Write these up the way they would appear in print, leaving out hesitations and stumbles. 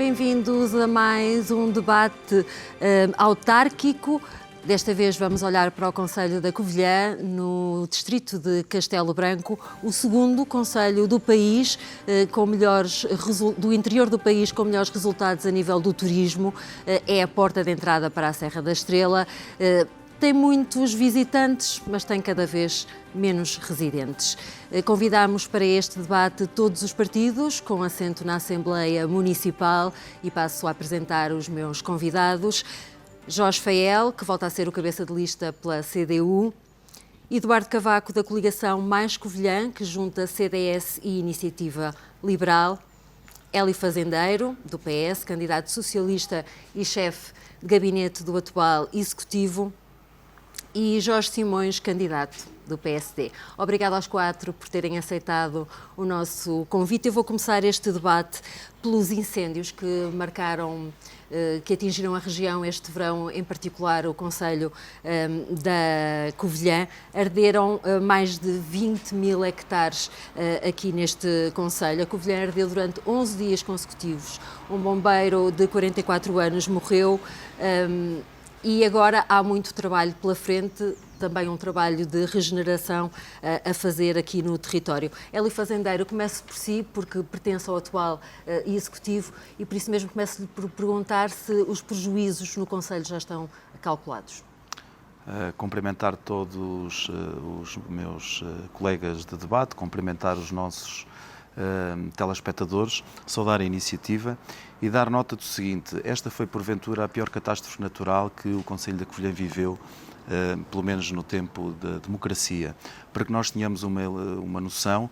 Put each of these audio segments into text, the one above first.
bem-vindos a mais um debate autárquico. Desta vez vamos olhar para o concelho da Covilhã, no distrito de Castelo Branco, o segundo concelho do país, do interior do país, com melhores resultados a nível do turismo. É a porta de entrada para a Serra da Estrela. Tem muitos visitantes, mas tem cada vez menos residentes. Convidamos para este debate todos os partidos, com assento na Assembleia Municipal, e passo a apresentar os meus convidados. Jorge Fael, que volta a ser o cabeça de lista pela CDU. Eduardo Cavaco, da coligação Mais Covilhã, que junta CDS e Iniciativa Liberal. Hélio Fazendeiro, do PS, candidato socialista e chefe de gabinete do atual Executivo. E Jorge Simões, candidato do PSD. Obrigada aos quatro por terem aceitado o nosso convite. Eu vou começar este debate pelos incêndios que atingiram a região este verão, em particular o concelho da Covilhã. Arderam mais de 20 mil hectares aqui neste concelho. A Covilhã ardeu durante 11 dias consecutivos. Um bombeiro de 44 anos morreu. E agora há muito trabalho pela frente, também um trabalho de regeneração a fazer aqui no território. Hélio Fazendeiro, começo por si, porque pertence ao atual Executivo, e por isso mesmo começo por perguntar se os prejuízos no concelho já estão calculados. Cumprimentar todos os meus colegas de debate, cumprimentar os nossos telespectadores, saudar a iniciativa e dar nota do seguinte: esta foi porventura a pior catástrofe natural que o concelho da Covilhã viveu, pelo menos no tempo da democracia. Para que nós tenhamos uma noção,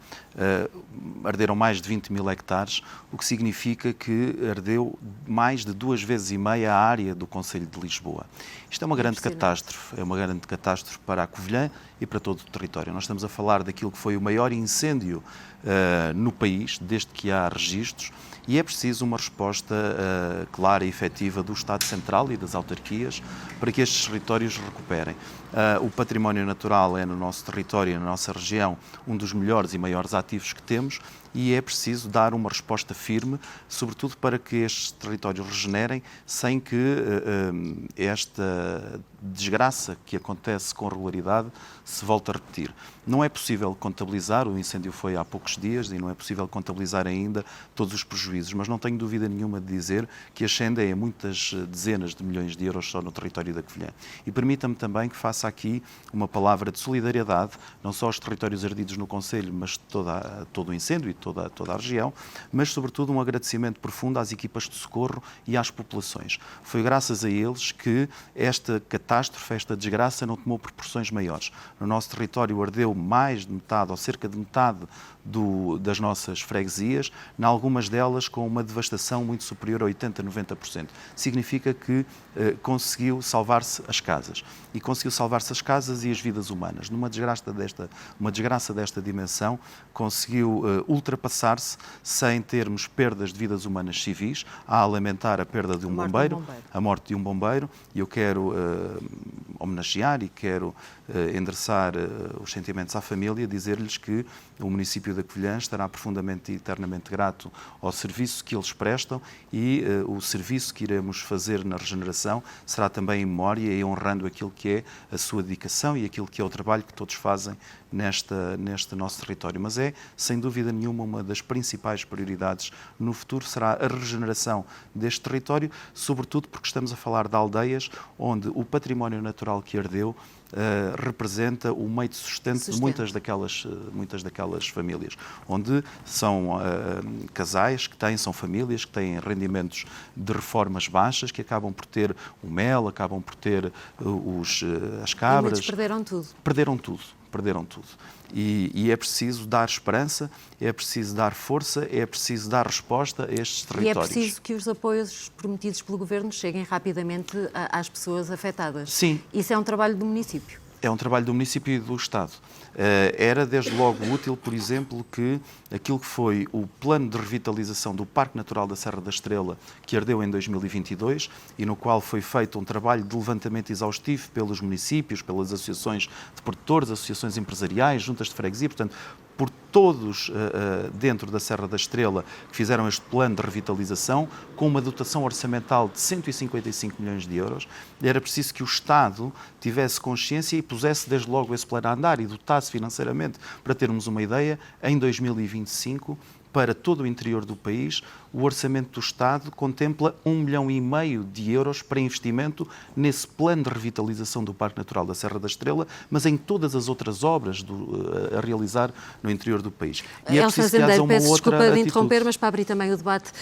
arderam mais de 20 mil hectares, o que significa que ardeu mais de 2,5 vezes a área do concelho de Lisboa. Isto é uma grande catástrofe para a Covilhã e para todo o território. Nós estamos a falar daquilo que foi o maior incêndio no país, desde que há registros, e é preciso uma resposta clara e efetiva do Estado Central e das autarquias para que estes territórios recuperem. O património natural é no nosso território, na nossa região, um dos melhores e maiores ativos que temos, e é preciso dar uma resposta firme, sobretudo para que estes territórios regenerem, sem que esta desgraça que acontece com regularidade se volte a repetir. Não é possível contabilizar, o incêndio foi há poucos dias e não é possível contabilizar ainda todos os prejuízos, mas não tenho dúvida nenhuma de dizer que ascendem a muitas dezenas de milhões de euros só no território da Covilhã. E permita-me também que faça aqui uma palavra de solidariedade, não só aos territórios ardidos no concelho, mas todo o incêndio e toda a região, mas sobretudo um agradecimento profundo às equipas de socorro e às populações. Foi graças a eles que esta catástrofe, esta desgraça não tomou proporções maiores. No nosso território ardeu mais de metade, ou cerca de metade das nossas freguesias, em algumas delas com uma devastação muito superior a 80%, 90%. Significa que conseguiu salvar-se as casas. E conseguiu salvar-se as casas e as vidas humanas. Numa desgraça desta dimensão, conseguiu ultrapassar-se sem termos perdas de vidas humanas civis, a lamentar a perda de um bombeiro, a morte de um bombeiro, e eu quero homenagear e quero endereçar os sentimentos à família, dizer-lhes que o município da Covilhã estará profundamente e eternamente grato ao serviço que eles prestam, e o serviço que iremos fazer na regeneração será também em memória e honrando aquilo que é a sua dedicação e aquilo que é o trabalho que todos fazem neste nosso território. Mas é, sem dúvida nenhuma, uma das principais prioridades no futuro será a regeneração deste território, sobretudo porque estamos a falar de aldeias onde o património natural que ardeu representa o meio de sustento de muitas daquelas famílias, onde são casais são famílias que têm rendimentos de reformas baixas, que acabam por ter o mel, acabam por ter as cabras. E perderam tudo. Perderam tudo. E é preciso dar esperança, é preciso dar força, é preciso dar resposta a estes territórios. E é preciso que os apoios prometidos pelo Governo cheguem rapidamente às pessoas afetadas. Sim. Isso é um trabalho do município. É um trabalho do município e do Estado. Era desde logo útil, por exemplo, que aquilo que foi o plano de revitalização do Parque Natural da Serra da Estrela, que ardeu em 2022 e no qual foi feito um trabalho de levantamento exaustivo pelos municípios, pelas associações de produtores, associações empresariais, juntas de freguesia, portanto, por todos dentro da Serra da Estrela que fizeram este plano de revitalização com uma dotação orçamental de 155 milhões de euros. Era preciso que o Estado tivesse consciência e pusesse desde logo esse plano a andar e dotasse financeiramente, para termos uma ideia, em 2025, para todo o interior do país, o orçamento do Estado contempla 1,5 milhão de euros para investimento nesse plano de revitalização do Parque Natural da Serra da Estrela, mas em todas as outras obras a realizar no interior do país. E é preciso que haja uma peço outra desculpa de interromper, mas para abrir também o debate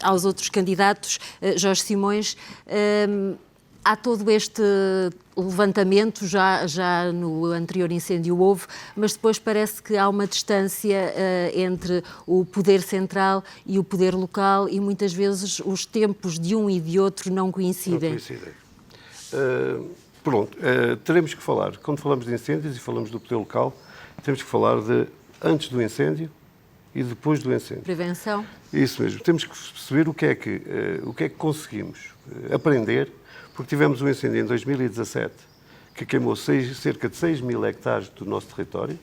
aos outros candidatos, Jorge Simões, há todo este levantamento, já no anterior incêndio houve, mas depois parece que há uma distância entre o poder central e o poder local e muitas vezes os tempos de um e de outro não coincidem. Não coincidem. Teremos que falar, quando falamos de incêndios e falamos do poder local, temos que falar de antes do incêndio e depois do incêndio. Prevenção. Isso mesmo. Temos que perceber o que é que conseguimos aprender, porque tivemos um incêndio em 2017 que queimou cerca de 6 mil hectares do nosso território.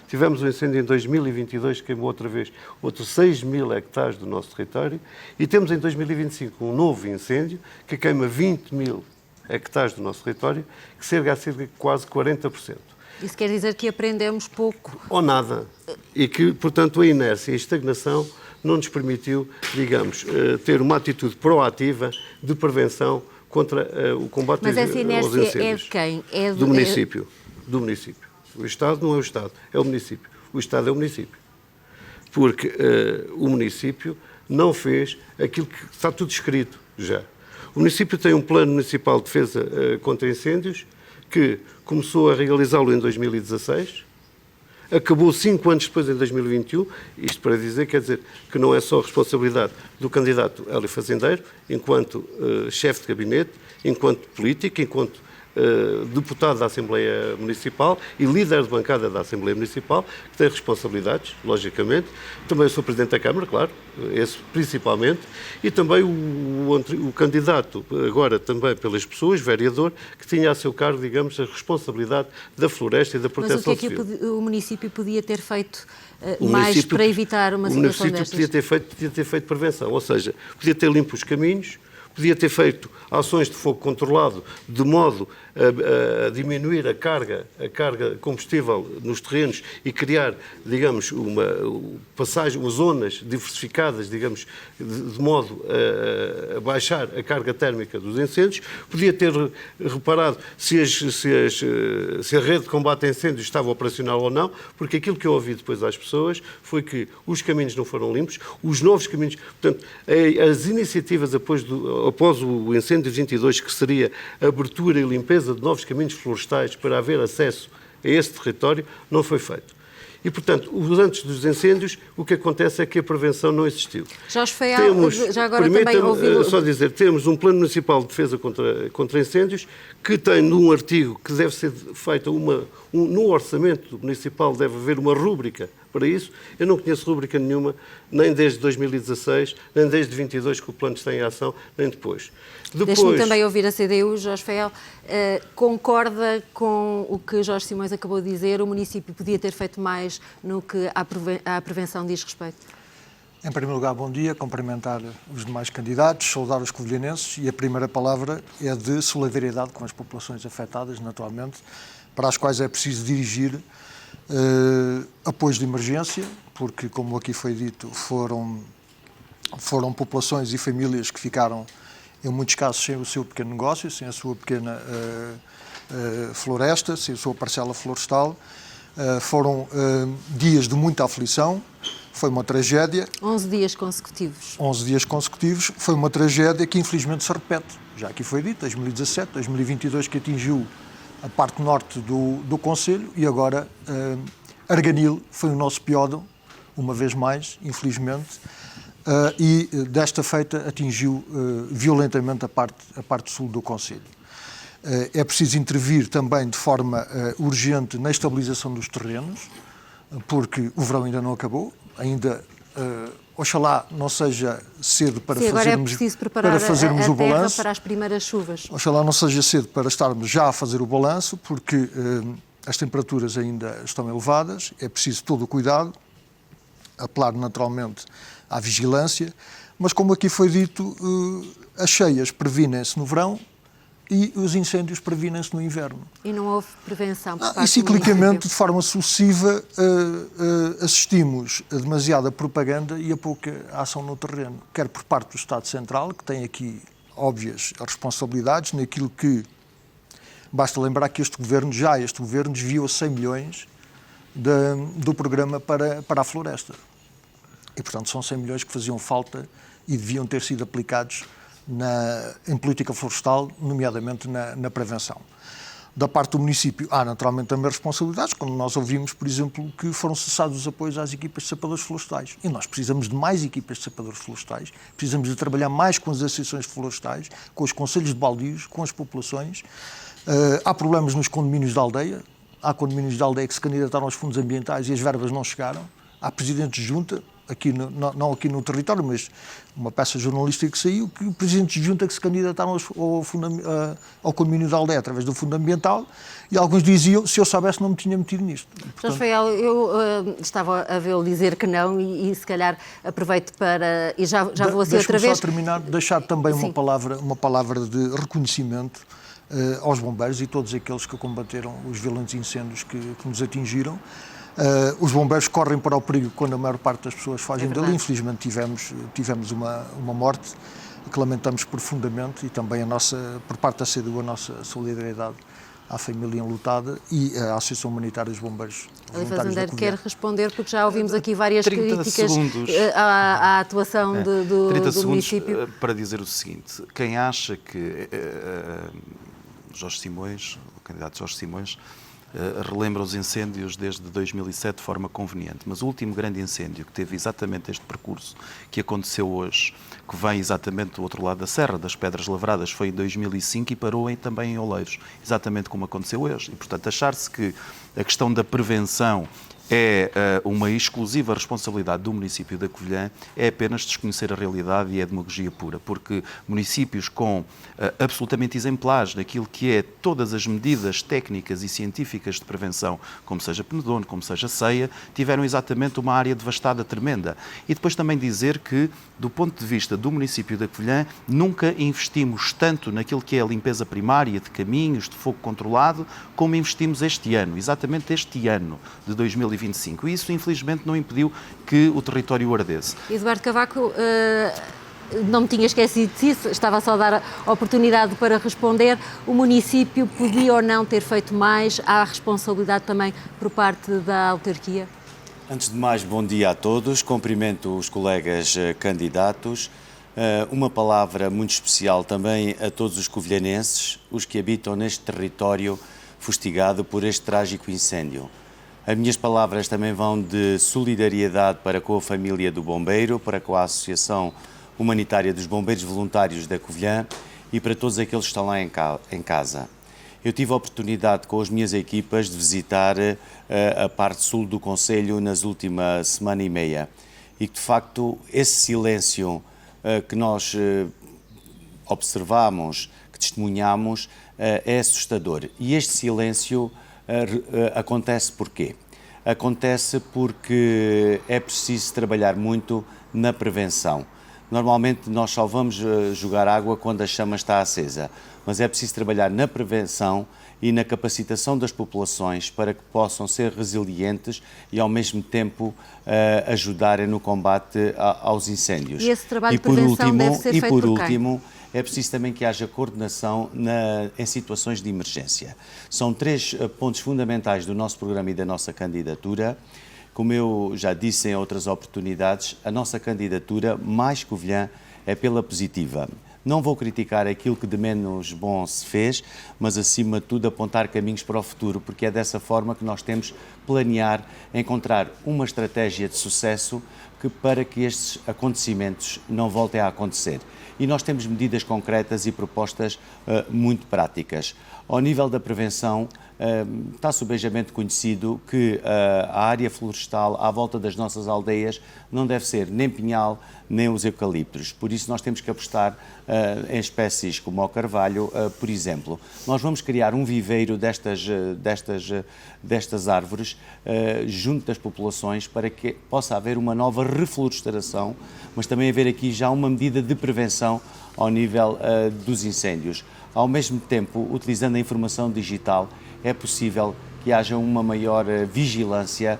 Tivemos um incêndio em 2022 que queimou outra vez outros 6 mil hectares do nosso território. E temos em 2025 um novo incêndio que queima 20 mil hectares do nosso território, que chega a cerca de quase 40%. Isso quer dizer que aprendemos pouco? Ou nada. E que, portanto, a inércia e a estagnação não nos permitiu, digamos, ter uma atitude proativa de prevenção contra o combate aos incêndios. Mas essa inércia é de quem? Do município. Do município. O Estado não é o Estado, é o município. O Estado é o município. Porque o município não fez aquilo que está tudo escrito já. O município tem um plano municipal de defesa contra incêndios que começou a realizá-lo em 2016, acabou 5 anos depois, em 2021, isto para dizer, quer dizer, que não é só responsabilidade do candidato Hélio Fazendeiro, enquanto chefe de gabinete, enquanto político, enquanto deputado da Assembleia Municipal e líder de bancada da Assembleia Municipal, que tem responsabilidades, logicamente. Também sou Presidente da Câmara, claro, esse principalmente, e também o candidato, agora também pelas pessoas, vereador, que tinha a seu cargo, digamos, a responsabilidade da floresta e da proteção civil. Mas o que é que o município podia ter feito mais para evitar uma situação destas? O município podia ter feito prevenção, ou seja, podia ter limpo os caminhos, podia ter feito ações de fogo controlado de modo a diminuir a carga combustível nos terrenos e criar, digamos, uma zonas diversificadas, digamos, de modo a baixar a carga térmica dos incêndios. Podia ter reparado se a rede de combate a incêndios estava operacional ou não, porque aquilo que eu ouvi depois às pessoas foi que os caminhos não foram limpos, os novos caminhos, portanto, as iniciativas após o incêndio 22, que seria a abertura e limpeza de novos caminhos florestais para haver acesso a esse território, não foi feito. E, portanto, antes dos incêndios, o que acontece é que a prevenção não existiu. Jorge Feial, já agora também ouviu... Só dizer, temos um Plano Municipal de Defesa contra Incêndios que tem num artigo que deve ser feita no orçamento municipal deve haver uma rúbrica para isso. Eu não conheço rúbrica nenhuma, nem desde 2016, nem desde 22 que o plano está em ação, nem depois. Deixe-me também ouvir a CDU, Jorge Feial. Concorda com o que Jorge Simões acabou de dizer? O município podia ter feito mais no que à prevenção diz respeito? Em primeiro lugar, bom dia, cumprimentar os demais candidatos, saudar os covilhanenses, e a primeira palavra é de solidariedade com as populações afetadas, naturalmente, para as quais é preciso dirigir apoios de emergência, porque, como aqui foi dito, foram populações e famílias que ficaram, em muitos casos, sem o seu pequeno negócio, sem a sua pequena floresta, sem a sua parcela florestal. Foram dias de muita aflição, foi uma tragédia. 11 dias consecutivos. 11 dias consecutivos, foi uma tragédia que infelizmente se repete. Já aqui foi dito, 2017, 2022, que atingiu a parte norte do concelho, e agora Arganil foi o nosso piódo, uma vez mais, infelizmente, e desta feita atingiu violentamente a parte sul do concelho. É preciso intervir também de forma urgente na estabilização dos terrenos, porque o verão ainda não acabou, ainda, oxalá não seja cedo para fazermos o balanço. Para as primeiras chuvas. Oxalá não seja cedo para estarmos já a fazer o balanço, porque as temperaturas ainda estão elevadas, é preciso todo o cuidado, apelar naturalmente à vigilância, mas como aqui foi dito, as cheias previnem-se no verão e os incêndios previnem-se no inverno. E não houve prevenção por parte E ciclicamente, do município? de forma sucessiva, assistimos a demasiada propaganda e a pouca ação no terreno, quer por parte do Estado Central, que tem aqui óbvias responsabilidades naquilo que... Basta lembrar que este Governo desviou 100 milhões do programa para a floresta. E, portanto, são 100 milhões que faziam falta e deviam ter sido aplicados em política florestal, nomeadamente na prevenção. Da parte do município, há naturalmente também responsabilidades, quando nós ouvimos, por exemplo, que foram cessados os apoios às equipas de sapadores florestais. E nós precisamos de mais equipas de sapadores florestais, precisamos de trabalhar mais com as associações florestais, com os conselhos de baldios, com as populações. Há problemas nos condomínios da aldeia. Há condomínios da aldeia que se candidataram aos fundos ambientais e as verbas não chegaram. Há presidentes de junta, não aqui no território, mas uma peça jornalística que saiu, que presidentes de junta que se candidataram ao condomínio da aldeia através do fundo ambiental, e alguns diziam, se eu soubesse não me tinha metido nisto. Jorge Feial, eu estava a vê-lo dizer que não e se calhar aproveito para... E já vou assim outra vez. Só terminar, deixar também uma palavra de reconhecimento aos bombeiros e todos aqueles que combateram os violentos incêndios que nos atingiram. Os bombeiros correm para o perigo quando a maior parte das pessoas fogem dali. Infelizmente tivemos uma morte que lamentamos profundamente, e também por parte da CDU a nossa solidariedade à família enlutada e à Associação Humanitária dos Bombeiros Voluntários da Covilhã. Quer responder, porque já ouvimos aqui várias 30 críticas segundos. à atuação do 30 segundos município. para dizer o seguinte: quem acha que Jorge Simões, o candidato Jorge Simões, relembra os incêndios desde 2007 de forma conveniente, mas o último grande incêndio que teve exatamente este percurso que aconteceu hoje, que vem exatamente do outro lado da Serra das Pedras Lavradas, foi em 2005 e parou também em Oleiros, exatamente como aconteceu hoje. E, portanto, achar-se que a questão da prevenção é uma exclusiva responsabilidade do município da Covilhã é apenas desconhecer a realidade e é demagogia pura, porque municípios com absolutamente exemplares naquilo que é todas as medidas técnicas e científicas de prevenção, como seja Penedono, como seja Ceia, tiveram exatamente uma área devastada tremenda. E depois também dizer que, do ponto de vista do município da Covilhã, nunca investimos tanto naquilo que é a limpeza primária de caminhos, de fogo controlado, como investimos este ano, exatamente este ano de 2025. E isso, infelizmente, não impediu que o território ardesse. Eduardo Cavaco, não me tinha esquecido disso, estava só a dar a oportunidade para responder. O município podia ou não ter feito mais? Há responsabilidade também por parte da autarquia? Antes de mais, bom dia a todos. Cumprimento os colegas candidatos. Uma palavra muito especial também a todos os covilhanenses, os que habitam neste território fustigado por este trágico incêndio. As minhas palavras também vão de solidariedade para com a família do bombeiro, para com a Associação Humanitária dos Bombeiros Voluntários da Covilhã e para todos aqueles que estão lá em casa. Eu tive a oportunidade com as minhas equipas de visitar a parte sul do concelho nas últimas semana e meia e que, de facto, esse silêncio que nós observamos, que testemunhamos, é assustador. E este silêncio acontece porquê? Acontece porque é preciso trabalhar muito na prevenção. Normalmente nós só vamos jogar água quando a chama está acesa, mas é preciso trabalhar na prevenção e na capacitação das populações para que possam ser resilientes e ao mesmo tempo ajudarem no combate aos incêndios. E esse trabalho de prevenção deve ser feito por quem? Por último, é preciso também que haja coordenação em situações de emergência. São 3 pontos fundamentais do nosso programa e da nossa candidatura. Como eu já disse em outras oportunidades, a nossa candidatura, mais Covilhã, é pela positiva. Não vou criticar aquilo que de menos bom se fez, mas acima de tudo apontar caminhos para o futuro, porque é dessa forma que nós temos que planear, encontrar uma estratégia de sucesso para que estes acontecimentos não voltem a acontecer. E nós temos medidas concretas e propostas muito práticas. Ao nível da prevenção, está subejamente conhecido que a área florestal à volta das nossas aldeias não deve ser nem pinhal, nem os eucaliptos. Por isso nós temos que apostar em espécies como o carvalho, por exemplo. Nós vamos criar um viveiro destas árvores junto das populações para que possa haver uma nova reflorestação, mas também haver aqui já uma medida de prevenção ao nível dos incêndios. Ao mesmo tempo, utilizando a informação digital, é possível que haja uma maior vigilância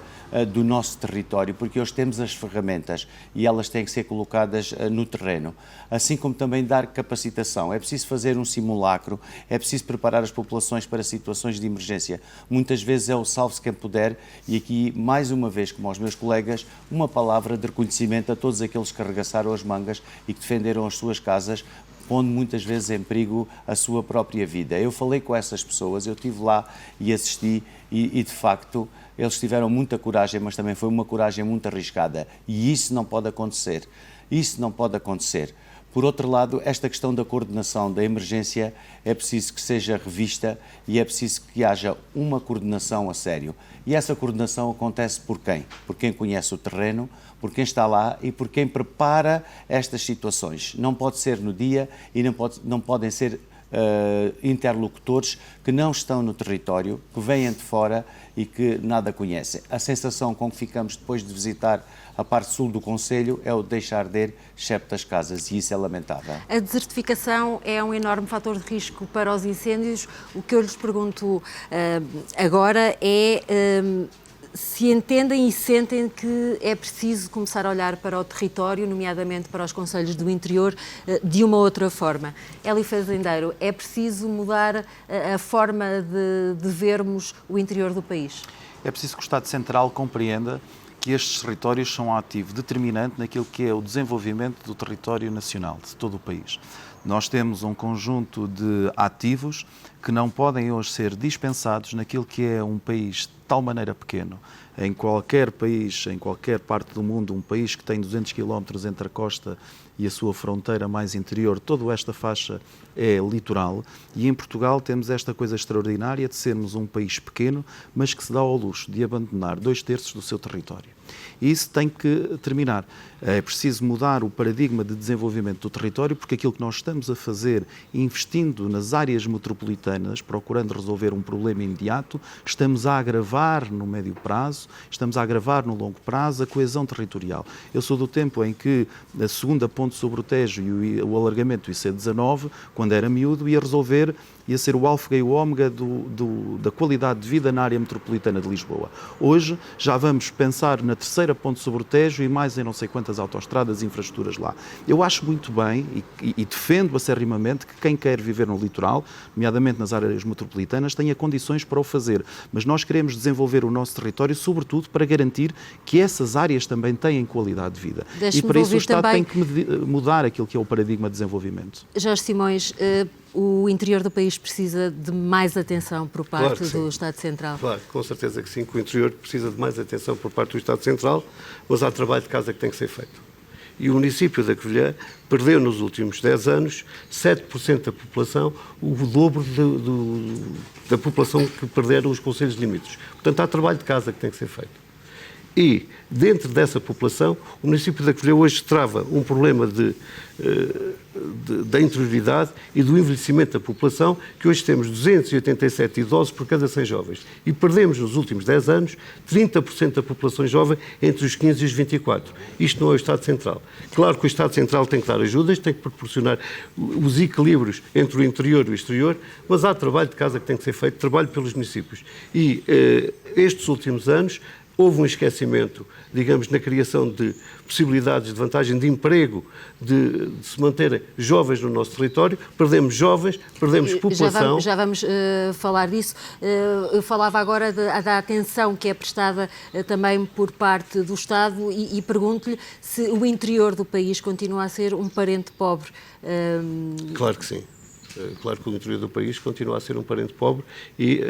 do nosso território, porque hoje temos as ferramentas e elas têm que ser colocadas no terreno. Assim como também dar capacitação. É preciso fazer um simulacro, é preciso preparar as populações para situações de emergência. Muitas vezes é o salve-se quem puder e aqui, mais uma vez, como aos meus colegas, uma palavra de reconhecimento a todos aqueles que arregaçaram as mangas e que defenderam as suas casas, pondo muitas vezes em perigo a sua própria vida. Eu falei com essas pessoas, eu estive lá e assisti e de facto, eles tiveram muita coragem, mas também foi uma coragem muito arriscada. E isso não pode acontecer. Isso não pode acontecer. Por outro lado, esta questão da coordenação da emergência é preciso que seja revista e é preciso que haja uma coordenação a sério. E essa coordenação acontece por quem? Por quem conhece o terreno, por quem está lá e por quem prepara estas situações. Não pode ser no dia e não podem ser interlocutores que não estão no território, que vêm de fora e que nada conhecem. A sensação com que ficamos depois de visitar a parte sul do concelho é o deixar de ir, excepto das casas, e isso é lamentável. A desertificação é um enorme fator de risco para os incêndios. O que eu lhes pergunto agora é se entendem e sentem que é preciso começar a olhar para o território, nomeadamente para os concelhos do interior, de uma outra forma. Eli Fazendeiro, é preciso mudar a forma de vermos o interior do país? É preciso que o Estado Central compreenda que estes territórios são um ativo determinante naquilo que é o desenvolvimento do território nacional, de todo o país. Nós temos um conjunto de ativos que não podem hoje ser dispensados naquilo que é um país de tal maneira pequeno. Em qualquer país, em qualquer parte do mundo, um país que tem 200 km entre a costa e a sua fronteira mais interior, toda esta faixa é litoral, e em Portugal temos esta coisa extraordinária de sermos um país pequeno, mas que se dá ao luxo de abandonar 2/3 do seu território. E isso tem que terminar. É preciso mudar o paradigma de desenvolvimento do território, porque aquilo que nós estamos a fazer, investindo nas áreas metropolitanas, procurando resolver um problema imediato, estamos a agravar no médio prazo, estamos a agravar no longo prazo a coesão territorial. Eu sou do tempo em que a segunda ponte sobre o Tejo e o alargamento do IC19, quando era miúdo, ia ser o alfa e o ômega da qualidade de vida na área metropolitana de Lisboa. Hoje já vamos pensar na terceira ponte sobre o Tejo e mais em não sei quantas autoestradas e infraestruturas lá. Eu acho muito bem e defendo acerrimamente que quem quer viver no litoral, nomeadamente nas áreas metropolitanas, tenha condições para o fazer. Mas nós queremos desenvolver o nosso território, sobretudo para garantir que essas áreas também têm qualidade de vida. E para isso o Estado tem que mudar aquilo que é o paradigma de desenvolvimento. Jorge Simões, o interior do país precisa de mais atenção por parte do Estado Central? Claro, com certeza que sim, que o interior precisa de mais atenção por parte do Estado Central, mas há trabalho de casa que tem que ser feito. E o município da Covilhã perdeu nos últimos 10 anos 7% da população, o dobro da população que perderam os concelhos limítrofes. Portanto, há trabalho de casa que tem que ser feito. E, dentro dessa população, o município da Covilhã hoje trava um problema da interioridade e do envelhecimento da população, que hoje temos 287 idosos por cada 100 jovens. E perdemos, nos últimos 10 anos, 30% da população jovem entre os 15 e os 24. Isto não é o Estado Central. Claro que o Estado Central tem que dar ajudas, tem que proporcionar os equilíbrios entre o interior e o exterior, mas há trabalho de casa que tem que ser feito, trabalho pelos municípios. E estes últimos anos, houve um esquecimento, digamos, na criação de possibilidades de vantagem de emprego, de se manterem jovens no nosso território. Perdemos jovens, perdemos população. Já vamos falar disso. Eu falava agora da atenção que é prestada também por parte do Estado e pergunto-lhe se o interior do país continua a ser um parente pobre. Claro que sim. Claro que o interior do país continua a ser um parente pobre e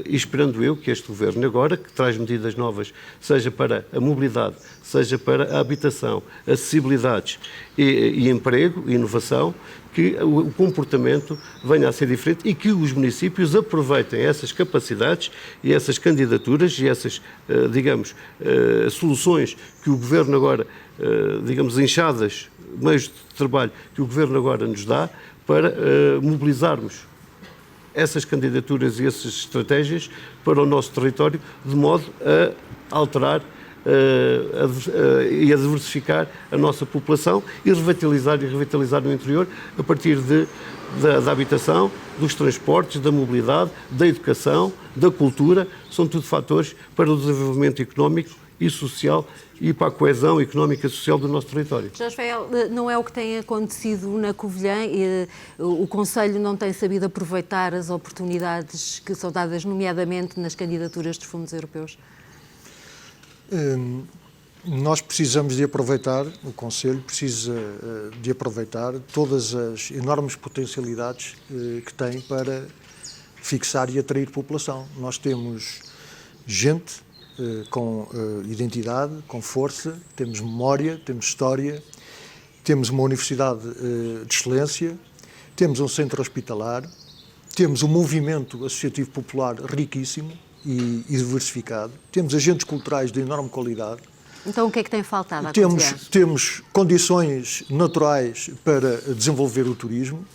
esperando eu que este Governo agora, que traz medidas novas, seja para a mobilidade, seja para a habitação, acessibilidades e emprego e inovação, que o comportamento venha a ser diferente e que os municípios aproveitem essas capacidades e essas candidaturas e essas, digamos, soluções que o Governo agora, digamos, enxadas, meios de trabalho que o Governo agora nos dá para mobilizarmos essas candidaturas e essas estratégias para o nosso território, de modo a alterar e a diversificar a nossa população e revitalizar no interior a partir da habitação, dos transportes, da mobilidade, da educação, da cultura. São tudo fatores para o desenvolvimento económico e social e para a coesão económica e social do nosso território. Jorge Feil, não é o que tem acontecido na Covilhã? O Conselho não tem sabido aproveitar as oportunidades que são dadas, nomeadamente nas candidaturas dos fundos europeus? Nós precisamos de aproveitar, o Conselho precisa de aproveitar todas as enormes potencialidades que tem para fixar e atrair população. Nós temos gente com identidade, com força, temos memória, temos história, temos uma universidade de excelência, temos um centro hospitalar, temos um movimento associativo popular riquíssimo e diversificado, temos agentes culturais de enorme qualidade. Então o que é que tem faltado à Covilhã? Temos condições naturais para desenvolver o turismo,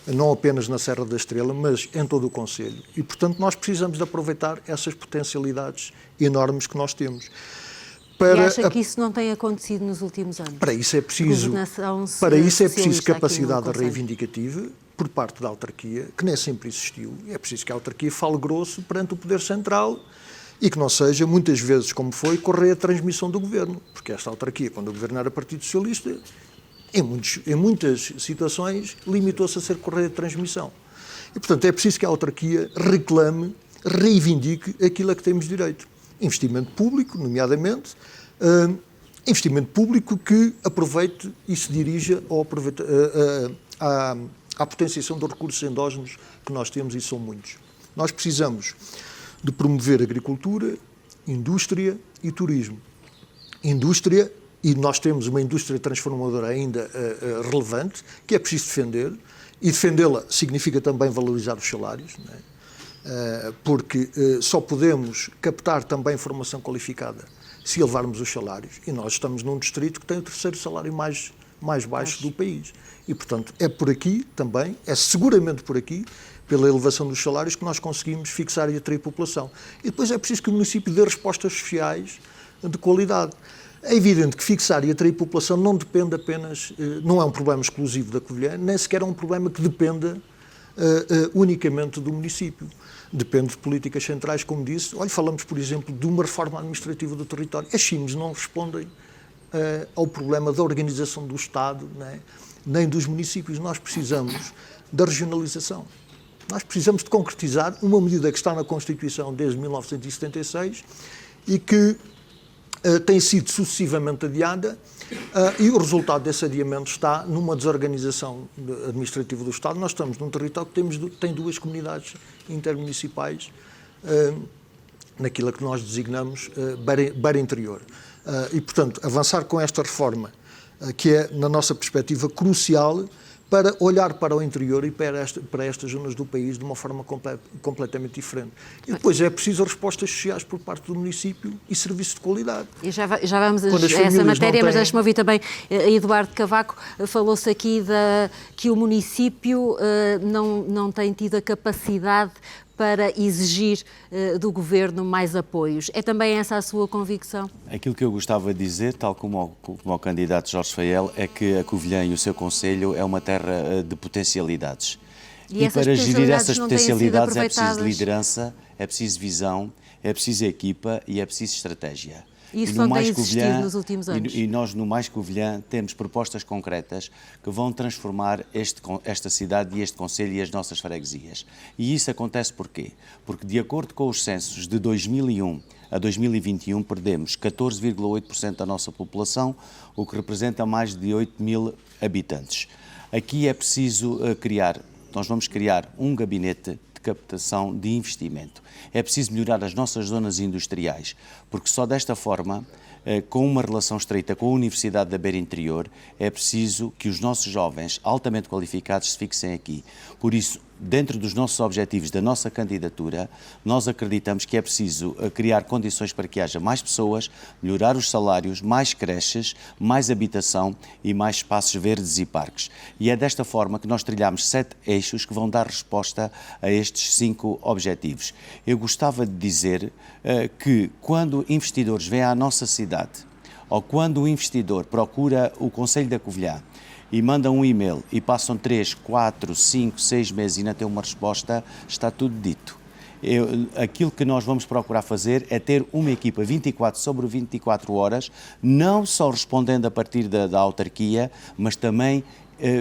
não apenas na Serra da Estrela, mas em todo o Concelho. E, portanto, nós precisamos de aproveitar essas potencialidades enormes que nós temos. E acha que isso não tem acontecido nos últimos anos? Para isso é preciso capacidade reivindicativa por parte da autarquia, que nem sempre existiu. É preciso que a autarquia fale grosso perante o Poder Central e que não seja, muitas vezes, como foi, correr a transmissão do Governo. Porque esta autarquia, quando o Governo era Partido Socialista, em muitas situações, limitou-se a ser correia de transmissão. E, portanto, é preciso que a autarquia reclame, reivindique aquilo a que temos direito. Investimento público, nomeadamente, investimento público que aproveite e se dirija à potenciação dos recursos endógenos que nós temos, e são muitos. Nós precisamos de promover agricultura, indústria e turismo. Indústria. E nós temos uma indústria transformadora ainda relevante, que é preciso defender, e defendê-la significa também valorizar os salários, não é? Porque só podemos captar também formação qualificada se elevarmos os salários, e nós estamos num distrito que tem o terceiro salário mais baixo do país. E, portanto, é por aqui também, é seguramente por aqui, pela elevação dos salários, que nós conseguimos fixar e atrair população. E depois é preciso que o município dê respostas sociais de qualidade. É evidente que fixar e atrair população não depende apenas, não é um problema exclusivo da Covilhã, nem sequer é um problema que dependa unicamente do município. Depende de políticas centrais, como disse. Olha, falamos, por exemplo, de uma reforma administrativa do território. As CIMs não respondem ao problema da organização do Estado, né, nem dos municípios. Nós precisamos da regionalização. Nós precisamos de concretizar uma medida que está na Constituição desde 1976 e que tem sido sucessivamente adiada e o resultado desse adiamento está numa desorganização administrativa do Estado. Nós estamos num território que tem duas comunidades intermunicipais naquilo que nós designamos beira interior. E, portanto, avançar com esta reforma, que é, na nossa perspectiva, crucial para olhar para o interior e para estas zonas do país de uma forma completamente diferente. E depois é preciso respostas sociais por parte do município e serviços de qualidade. E já vamos a essa matéria, mas deixe-me ouvir também Eduardo Cavaco. Falou-se aqui que o município não tem tido a capacidade para exigir do Governo mais apoios. É também essa a sua convicção? Aquilo que eu gostava de dizer, tal como o candidato Jorge Feil, é que a Covilhã e o seu Concelho é uma terra de potencialidades. E para gerir essas potencialidades é preciso liderança, é preciso visão, é preciso equipa e é preciso estratégia. Isso não tem existido nos últimos anos. E nós, no Mais Covilhã, temos propostas concretas que vão transformar esta cidade e este concelho e as nossas freguesias. E isso acontece porquê? Porque, de acordo com os censos de 2001 a 2021, perdemos 14,8% da nossa população, o que representa mais de 8 mil habitantes. Aqui é preciso criar nós vamos criar um gabinete de captação de investimento. É preciso melhorar as nossas zonas industriais, porque só desta forma, com uma relação estreita com a Universidade da Beira Interior, é preciso que os nossos jovens altamente qualificados se fixem aqui. Por isso, dentro dos nossos objetivos, da nossa candidatura, nós acreditamos que é preciso criar condições para que haja mais pessoas, melhorar os salários, mais creches, mais habitação e mais espaços verdes e parques. E é desta forma que nós trilhamos 7 eixos que vão dar resposta a estes 5 objetivos. Eu gostava de dizer que quando investidores vêm à nossa cidade, ou quando o investidor procura o Conselho da Covilhã e mandam um e-mail e passam 3, 4, 5, 6 meses e não tem uma resposta, está tudo dito. Aquilo que nós vamos procurar fazer é ter uma equipa 24 sobre 24 horas, não só respondendo a partir da autarquia, mas também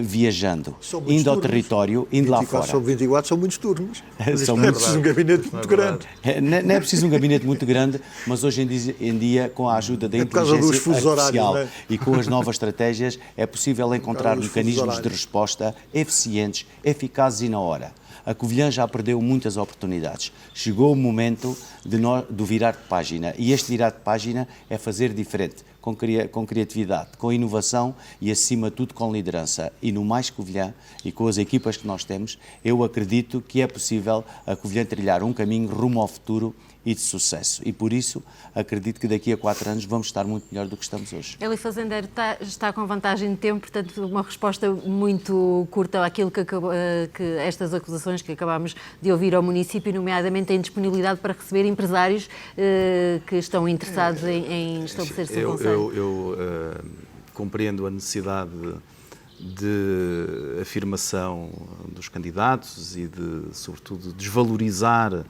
viajando, indo ao território, indo lá fora. 24 sobre 24 são muitos turnos. São é preciso um gabinete muito grande. Não é preciso um gabinete muito grande, mas hoje em dia, com a ajuda da causa dos inteligência fusos artificial horários, e com as novas estratégias, é possível encontrar mecanismos de resposta eficientes, eficazes e na hora. A Covilhã já perdeu muitas oportunidades. Chegou o momento de virar de página, e este virar de página é fazer diferente, com criatividade, com inovação e, acima de tudo, com liderança. E no Mais Covilhã, e com as equipas que nós temos, eu acredito que é possível a Covilhã trilhar um caminho rumo ao futuro e de sucesso. E por isso, acredito que daqui a 4 anos vamos estar muito melhor do que estamos hoje. Eli Fazendeiro está com vantagem de tempo, portanto, uma resposta muito curta àquilo que estas acusações que acabámos de ouvir ao município, nomeadamente a indisponibilidade para receber empresários que estão interessados em estabelecer-se no Conselho. Eu compreendo a necessidade de afirmação dos candidatos e de, sobretudo, desvalorizar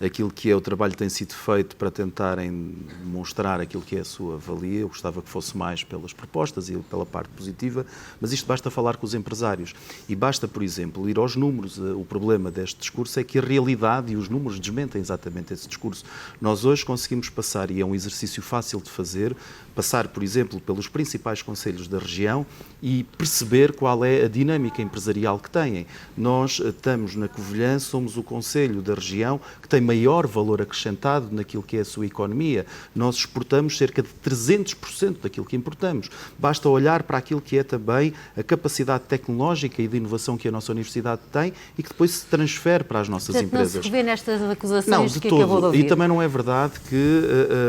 aquilo que é o trabalho que tem sido feito para tentarem demonstrar aquilo que é a sua valia. Eu gostava que fosse mais pelas propostas e pela parte positiva, mas isto basta falar com os empresários. E basta, por exemplo, ir aos números. O problema deste discurso é que a realidade e os números desmentem exatamente esse discurso. Nós hoje conseguimos passar, e é um exercício fácil de fazer, passar, por exemplo, pelos principais concelhos da região e perceber qual é a dinâmica empresarial que têm. Nós estamos na Covilhã, somos o concelho da região que tem maior valor acrescentado naquilo que é a sua economia. Nós exportamos cerca de 300% daquilo que importamos. Basta olhar para aquilo que é também a capacidade tecnológica e de inovação que a nossa universidade tem e que depois se transfere para as nossas empresas. Não se revê nestas acusações não, de que todo. Acabou de ouvir. E também não é verdade que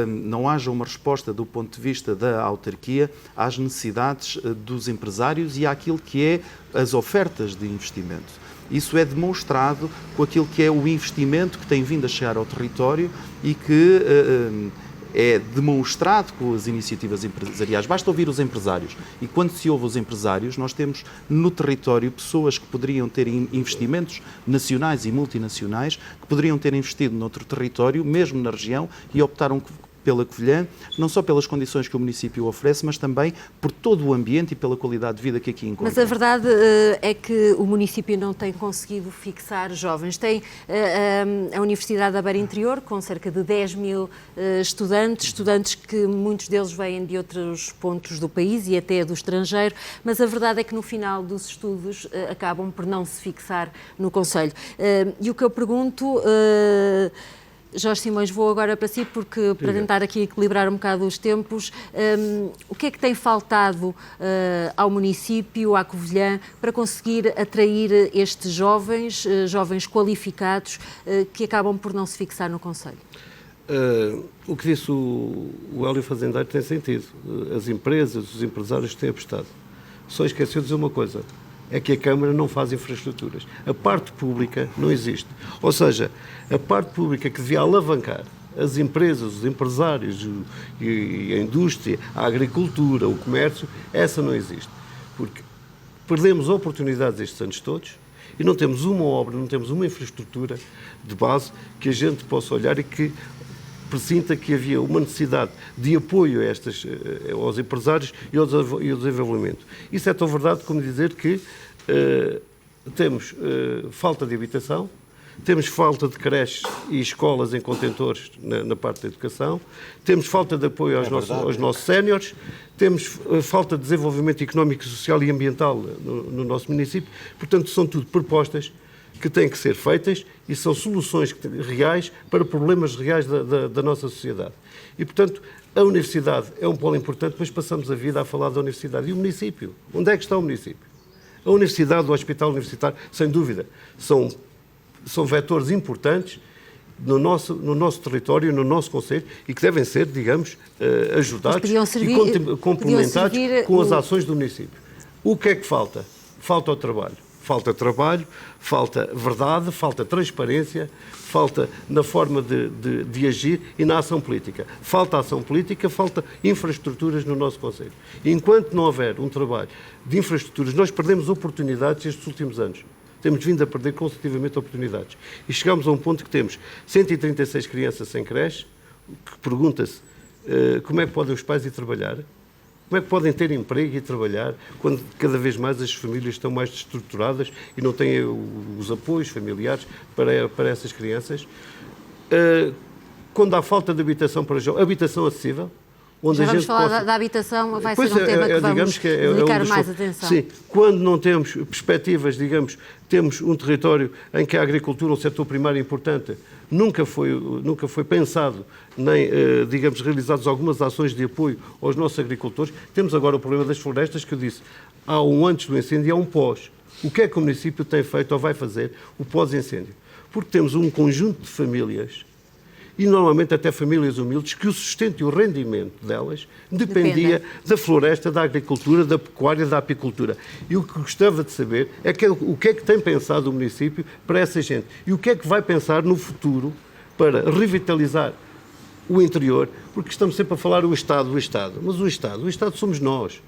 não haja uma resposta do ponto de vista da autarquia às necessidades dos empresários e àquilo que é as ofertas de investimento. Isso é demonstrado com aquilo que é o investimento que tem vindo a chegar ao território e que é demonstrado com as iniciativas empresariais. Basta ouvir os empresários. E quando se ouve os empresários, nós temos no território pessoas que poderiam ter investimentos nacionais e multinacionais, que poderiam ter investido noutro território, mesmo na região, e optaram pela Covilhã, não só pelas condições que o município oferece, mas também por todo o ambiente e pela qualidade de vida que aqui encontra. Mas a verdade é que o município não tem conseguido fixar jovens. Tem a Universidade da Beira Interior, com cerca de 10 mil estudantes que muitos deles vêm de outros pontos do país e até do estrangeiro, mas a verdade é que no final dos estudos acabam por não se fixar no Conselho. E o que eu pergunto... Jorge Simões, vou agora para si, porque para tentar aqui equilibrar um bocado os tempos, o que é que tem faltado ao município, à Covilhã, para conseguir atrair estes jovens qualificados, que acabam por não se fixar no Conselho? O que disse o Hélio Fazendeiro tem sentido. As empresas, os empresários têm apostado. Só esqueceu de dizer uma coisa. É que a Câmara não faz infraestruturas. A parte pública não existe. Ou seja, a parte pública que devia alavancar as empresas, os empresários, a indústria, a agricultura, o comércio, essa não existe. Porque perdemos oportunidades estes anos todos e não temos uma obra, não temos uma infraestrutura de base que a gente possa olhar e que presinta que havia uma necessidade de apoio aos empresários e ao desenvolvimento. Isso é tão verdade como dizer que temos falta de habitação, temos falta de creches e escolas em contentores na parte da educação, temos falta de apoio aos nossos séniores, temos falta de desenvolvimento económico, social e ambiental no nosso município. Portanto, são tudo propostas que têm que ser feitas e são soluções reais para problemas reais da nossa sociedade. E, portanto, a universidade é um polo importante, mas passamos a vida a falar da universidade. E o município? Onde é que está o município? A universidade, o hospital universitário, sem dúvida, são vetores importantes no nosso território, no nosso concelho, e que devem ser, digamos, ajudados e complementados com as ações do município. O que é que falta? Falta o trabalho. Falta trabalho, falta verdade, falta transparência, falta na forma de agir e na ação política. Falta ação política, falta infraestruturas no nosso concelho. E enquanto não houver um trabalho de infraestruturas, nós perdemos oportunidades estes últimos anos. Temos vindo a perder consecutivamente oportunidades. E chegamos a um ponto que temos 136 crianças sem creche, que pergunta-se como é que podem os pais ir trabalhar? Como é que podem ter emprego e trabalhar quando cada vez mais as famílias estão mais destruturadas e não têm os apoios familiares para essas crianças? Quando há falta de habitação para jovens, habitação acessível, onde já a vamos gente falar possa... da habitação, vai ser um tema que vamos dedicar mais atenção. Sim, quando não temos perspectivas, digamos, temos um território em que a agricultura, um setor primário importante, nunca foi pensado, nem, digamos, realizadas algumas ações de apoio aos nossos agricultores. Temos agora o problema das florestas, que eu disse, há um antes do incêndio e há um pós. O que é que o município tem feito ou vai fazer o pós-incêndio? Porque temos um conjunto de famílias, e normalmente até famílias humildes, que o sustento e o rendimento delas dependia da floresta, da agricultura, da pecuária, da apicultura. E o que gostava de saber é o que é que tem pensado o município para essa gente e o que é que vai pensar no futuro para revitalizar o interior, porque estamos sempre a falar o Estado, mas o Estado somos nós.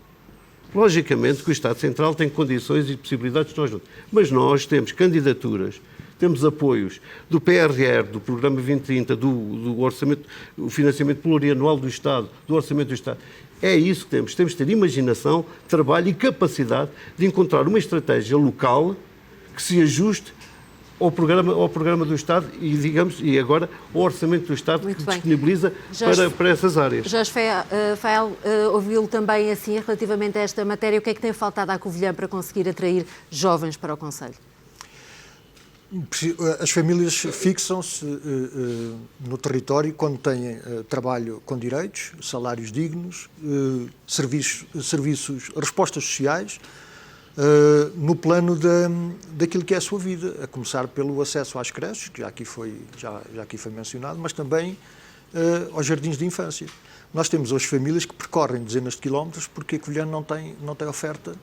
Logicamente que o Estado Central tem condições e possibilidades de nós, mas nós temos candidaturas, temos apoios do PRR, do Programa 2030, do orçamento, o financiamento plurianual do Estado, do Orçamento do Estado. É isso que temos. Temos de ter imaginação, trabalho e capacidade de encontrar uma estratégia local que se ajuste ao programa do Estado e, digamos, e agora ao Orçamento do Estado que disponibiliza para essas áreas. Jorge Fael, ouviu-lo também assim relativamente a esta matéria. O que é que tem faltado à Covilhã para conseguir atrair jovens para o concelho? As famílias fixam-se no território quando têm trabalho com direitos, salários dignos, serviços, respostas sociais, no plano daquilo que é a sua vida, a começar pelo acesso às creches, que já aqui foi mencionado, mas também aos jardins de infância. Nós temos hoje famílias que percorrem dezenas de quilómetros porque a Covilhã não tem oferta.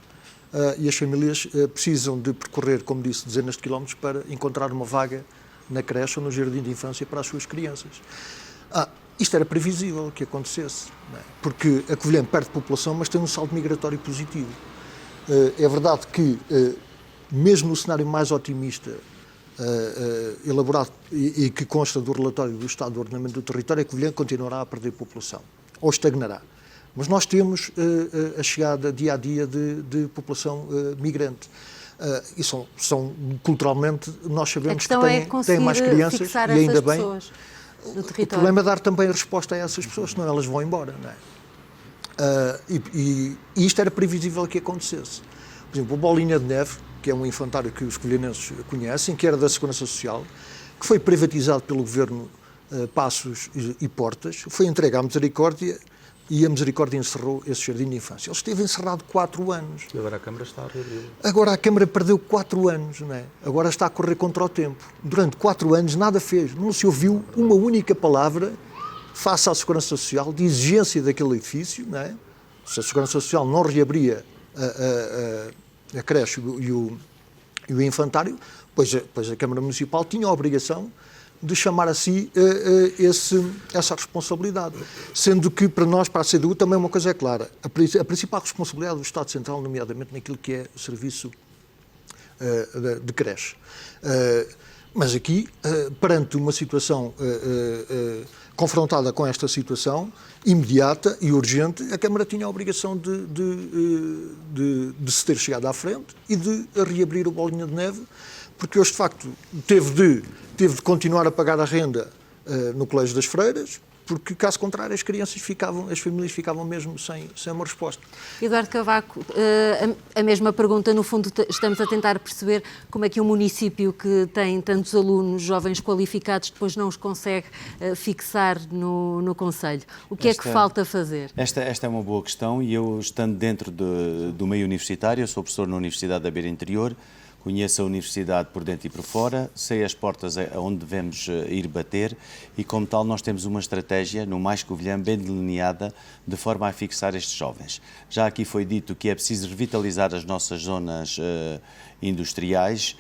E as famílias precisam de percorrer, como disse, dezenas de quilómetros para encontrar uma vaga na creche ou no jardim de infância para as suas crianças. Isto era previsível que acontecesse, não é? Porque a Covilhã perde população, mas tem um saldo migratório positivo. É verdade que, mesmo no cenário mais otimista, elaborado e que consta do relatório do Estado do Ordenamento do Território, a Covilhã continuará a perder população, ou estagnará. Mas nós temos a chegada dia a dia de população migrante. E são culturalmente, nós sabemos que têm mais crianças e ainda bem. O problema é dar também a resposta a essas pessoas, senão elas vão embora. Não é? E isto era previsível que acontecesse. Por exemplo, o Bolinha de Neve, que é um infantário que os covilhanenses conhecem, que era da Segurança Social, que foi privatizado pelo governo Passos e Portas, foi entregue à Misericórdia. E a Misericórdia encerrou esse jardim de infância. Ele esteve encerrado 4 anos. E agora a Câmara está a reabrir. Agora a Câmara perdeu 4 anos, não é? Agora está a correr contra o tempo. Durante 4 anos nada fez. Não se ouviu uma única palavra face à Segurança Social de exigência daquele edifício, não é? Se a Segurança Social não reabria a creche e o infantário, pois a Câmara Municipal tinha a obrigação de chamar a si essa responsabilidade. Sendo que, para nós, para a CDU, também uma coisa é clara. A principal responsabilidade do Estado Central, nomeadamente naquilo que é o serviço de creche. Mas aqui, perante uma situação confrontada com esta situação imediata e urgente, a Câmara tinha a obrigação de se ter chegado à frente e de reabrir o Bolinha de Neve, porque hoje, de facto, teve de continuar a pagar a renda no Colégio das Freiras, porque, caso contrário, as famílias ficavam mesmo sem uma resposta. Eduardo Cavaco, a mesma pergunta, no fundo estamos a tentar perceber como é que um município que tem tantos alunos jovens qualificados depois não os consegue fixar no concelho. O que é que falta fazer? Esta é uma boa questão e eu, estando dentro do meio universitário, eu sou professor na Universidade da Beira Interior, conheço a universidade por dentro e por fora, sei as portas aonde devemos ir bater e, como tal, nós temos uma estratégia, no Mais Covilhã, bem delineada, de forma a fixar estes jovens. Já aqui foi dito que é preciso revitalizar as nossas zonas industriais.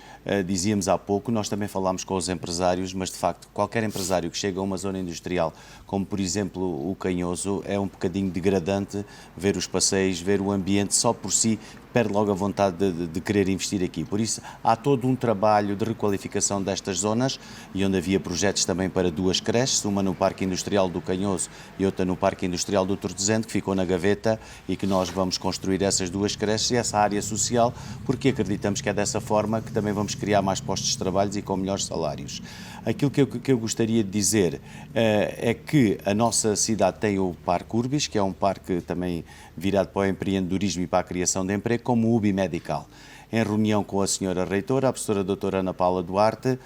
Dizíamos há pouco, nós também falámos com os empresários, mas de facto qualquer empresário que chega a uma zona industrial, como por exemplo o Canhoso, é um bocadinho degradante ver os passeios, ver o ambiente, só por si perde logo a vontade de querer investir aqui. Por isso há todo um trabalho de requalificação destas zonas e onde havia projetos também para 2 creches, uma no Parque Industrial do Canhoso e outra no Parque Industrial do Tortezente, que ficou na gaveta e que nós vamos construir essas 2 creches e essa área social, porque acreditamos que é dessa forma que também vamos criar mais postos de trabalho e com melhores salários. Aquilo que eu gostaria de dizer é que a nossa cidade tem o Parque Urbis, que é um parque também virado para o empreendedorismo e para a criação de emprego, como o UBI Medical. Em reunião com a senhora reitora, a professora doutora Ana Paula Duarte,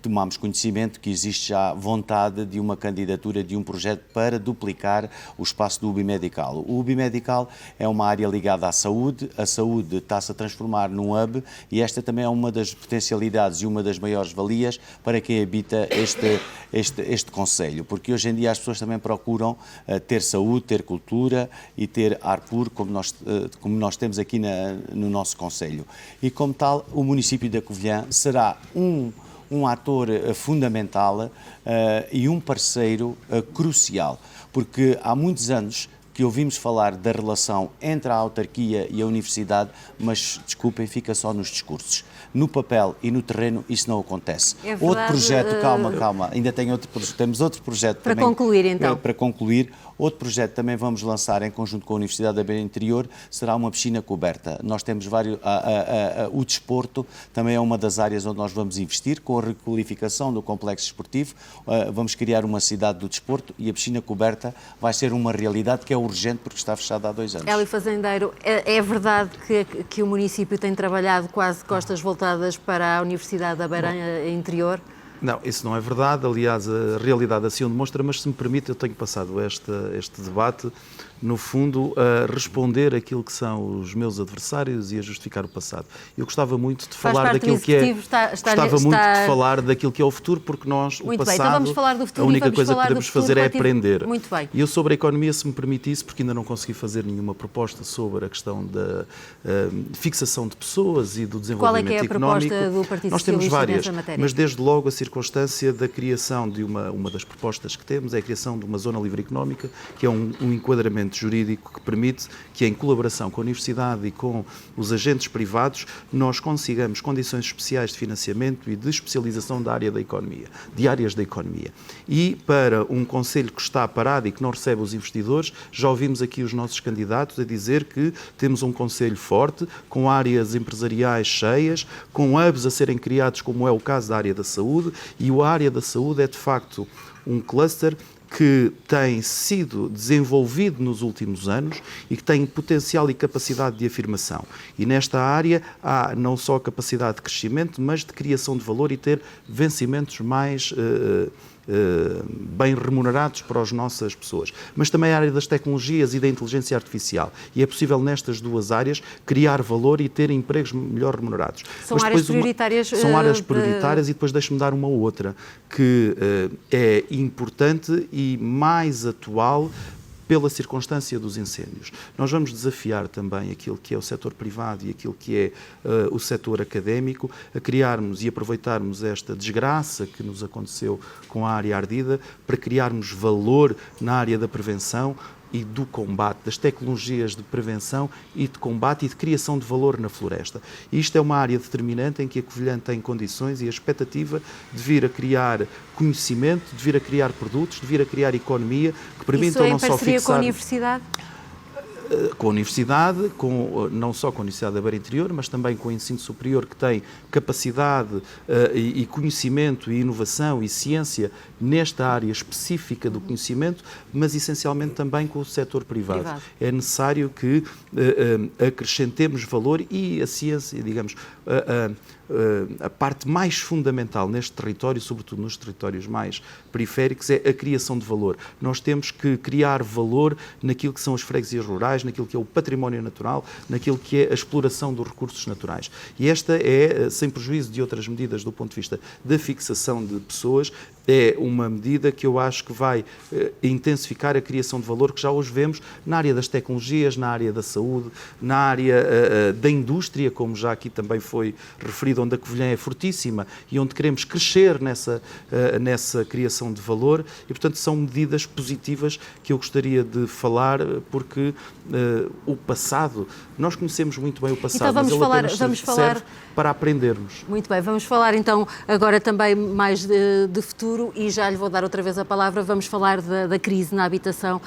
tomámos conhecimento que existe já vontade de uma candidatura de um projeto para duplicar o espaço do UBI Medical. O UBI Medical é uma área ligada à saúde, a saúde está-se a transformar num hub e esta também é uma das potencialidades e uma das maiores valias para quem habita este concelho, porque hoje em dia as pessoas também procuram ter saúde, ter cultura e ter ar puro, como nós temos aqui no nosso concelho. E como tal, o município da Covilhã será um ator fundamental e um parceiro crucial, porque há muitos anos que ouvimos falar da relação entre a autarquia e a universidade, mas, desculpem, fica só nos discursos. No papel e no terreno isso não acontece. É verdade, outro projeto, calma, ainda temos outro projeto para também. Concluir, então. Para concluir, outro projeto também vamos lançar em conjunto com a Universidade da Beira Interior, será uma piscina coberta. Nós temos vários, o desporto também é uma das áreas onde nós vamos investir, com a requalificação do complexo esportivo, vamos criar uma cidade do desporto e a piscina coberta vai ser uma realidade que é urgente porque está fechada há 2 anos. Hélio Fazendeiro, é verdade que o município tem trabalhado quase costas voltadas para a Universidade da Beira Interior? Não, isso não é verdade. Aliás, a realidade assim o demonstra, mas se me permite, eu tenho passado este debate, no fundo, a responder aquilo que são os meus adversários e a justificar o passado. Eu gostava muito de falar daquilo que é... falar daquilo que é o futuro, porque nós, muito o passado, bem, então vamos falar do futuro, a única coisa que podemos fazer é aprender. Muito bem. E eu sobre a economia, se me permite isso, porque ainda não consegui fazer nenhuma proposta sobre a questão da fixação de pessoas e do desenvolvimento económico. Qual é que é a proposta do Partido Nós temos Socialista várias, nessa matéria? mas desde logo a circunstância da criação de uma das propostas que temos é a criação de uma zona livre económica, que é um enquadramento jurídico que permite que, em colaboração com a Universidade e com os agentes privados, nós consigamos condições especiais de financiamento e de especialização da área da economia, de áreas da economia. E para um concelho que está parado e que não recebe os investidores, já ouvimos aqui os nossos candidatos a dizer que temos um concelho forte, com áreas empresariais cheias, com hubs a serem criados, como é o caso da área da saúde, e a área da saúde é, de facto, um cluster que tem sido desenvolvido nos últimos anos e que tem potencial e capacidade de afirmação. E nesta área há não só capacidade de crescimento, mas de criação de valor e ter vencimentos mais bem remunerados para as nossas pessoas. Mas também a área das tecnologias e da inteligência artificial. E é possível nestas 2 áreas criar valor e ter empregos melhor remunerados. São áreas prioritárias. São áreas prioritárias e depois deixe-me dar uma outra que é importante e mais atual pela circunstância dos incêndios. Nós vamos desafiar também aquilo que é o setor privado e aquilo que é o setor académico a criarmos e aproveitarmos esta desgraça que nos aconteceu com a área ardida para criarmos valor na área da prevenção e do combate, das tecnologias de prevenção e de combate e de criação de valor na floresta. E isto é uma área determinante em que a Covilhã tem condições e a expectativa de vir a criar conhecimento, de vir a criar produtos, de vir a criar economia que permitam não só fixar... Isso é em parceria com a Universidade? com a Universidade, não só com a Universidade da Beira Interior, mas também com o ensino superior, que tem capacidade e conhecimento e inovação e ciência nesta área específica do conhecimento, mas essencialmente também com o setor privado. É necessário que acrescentemos valor e a ciência, digamos, a parte mais fundamental neste território, sobretudo nos territórios mais periféricos, é a criação de valor. Nós temos que criar valor naquilo que são as freguesias rurais, naquilo que é o património natural, naquilo que é a exploração dos recursos naturais. E esta é, sem prejuízo de outras medidas do ponto de vista da fixação de pessoas, é uma medida que eu acho que vai intensificar a criação de valor que já hoje vemos na área das tecnologias, na área da saúde, na área da indústria, como já aqui também foi referido, onde a Covilhã é fortíssima e onde queremos crescer nessa criação de valor e, portanto, são medidas positivas que eu gostaria de falar porque o passado, nós conhecemos muito bem o passado, então, mas ele apenas serve para aprendermos. Muito bem, vamos falar então agora também mais de futuro e já lhe vou dar outra vez a palavra. Vamos falar da crise na habitação.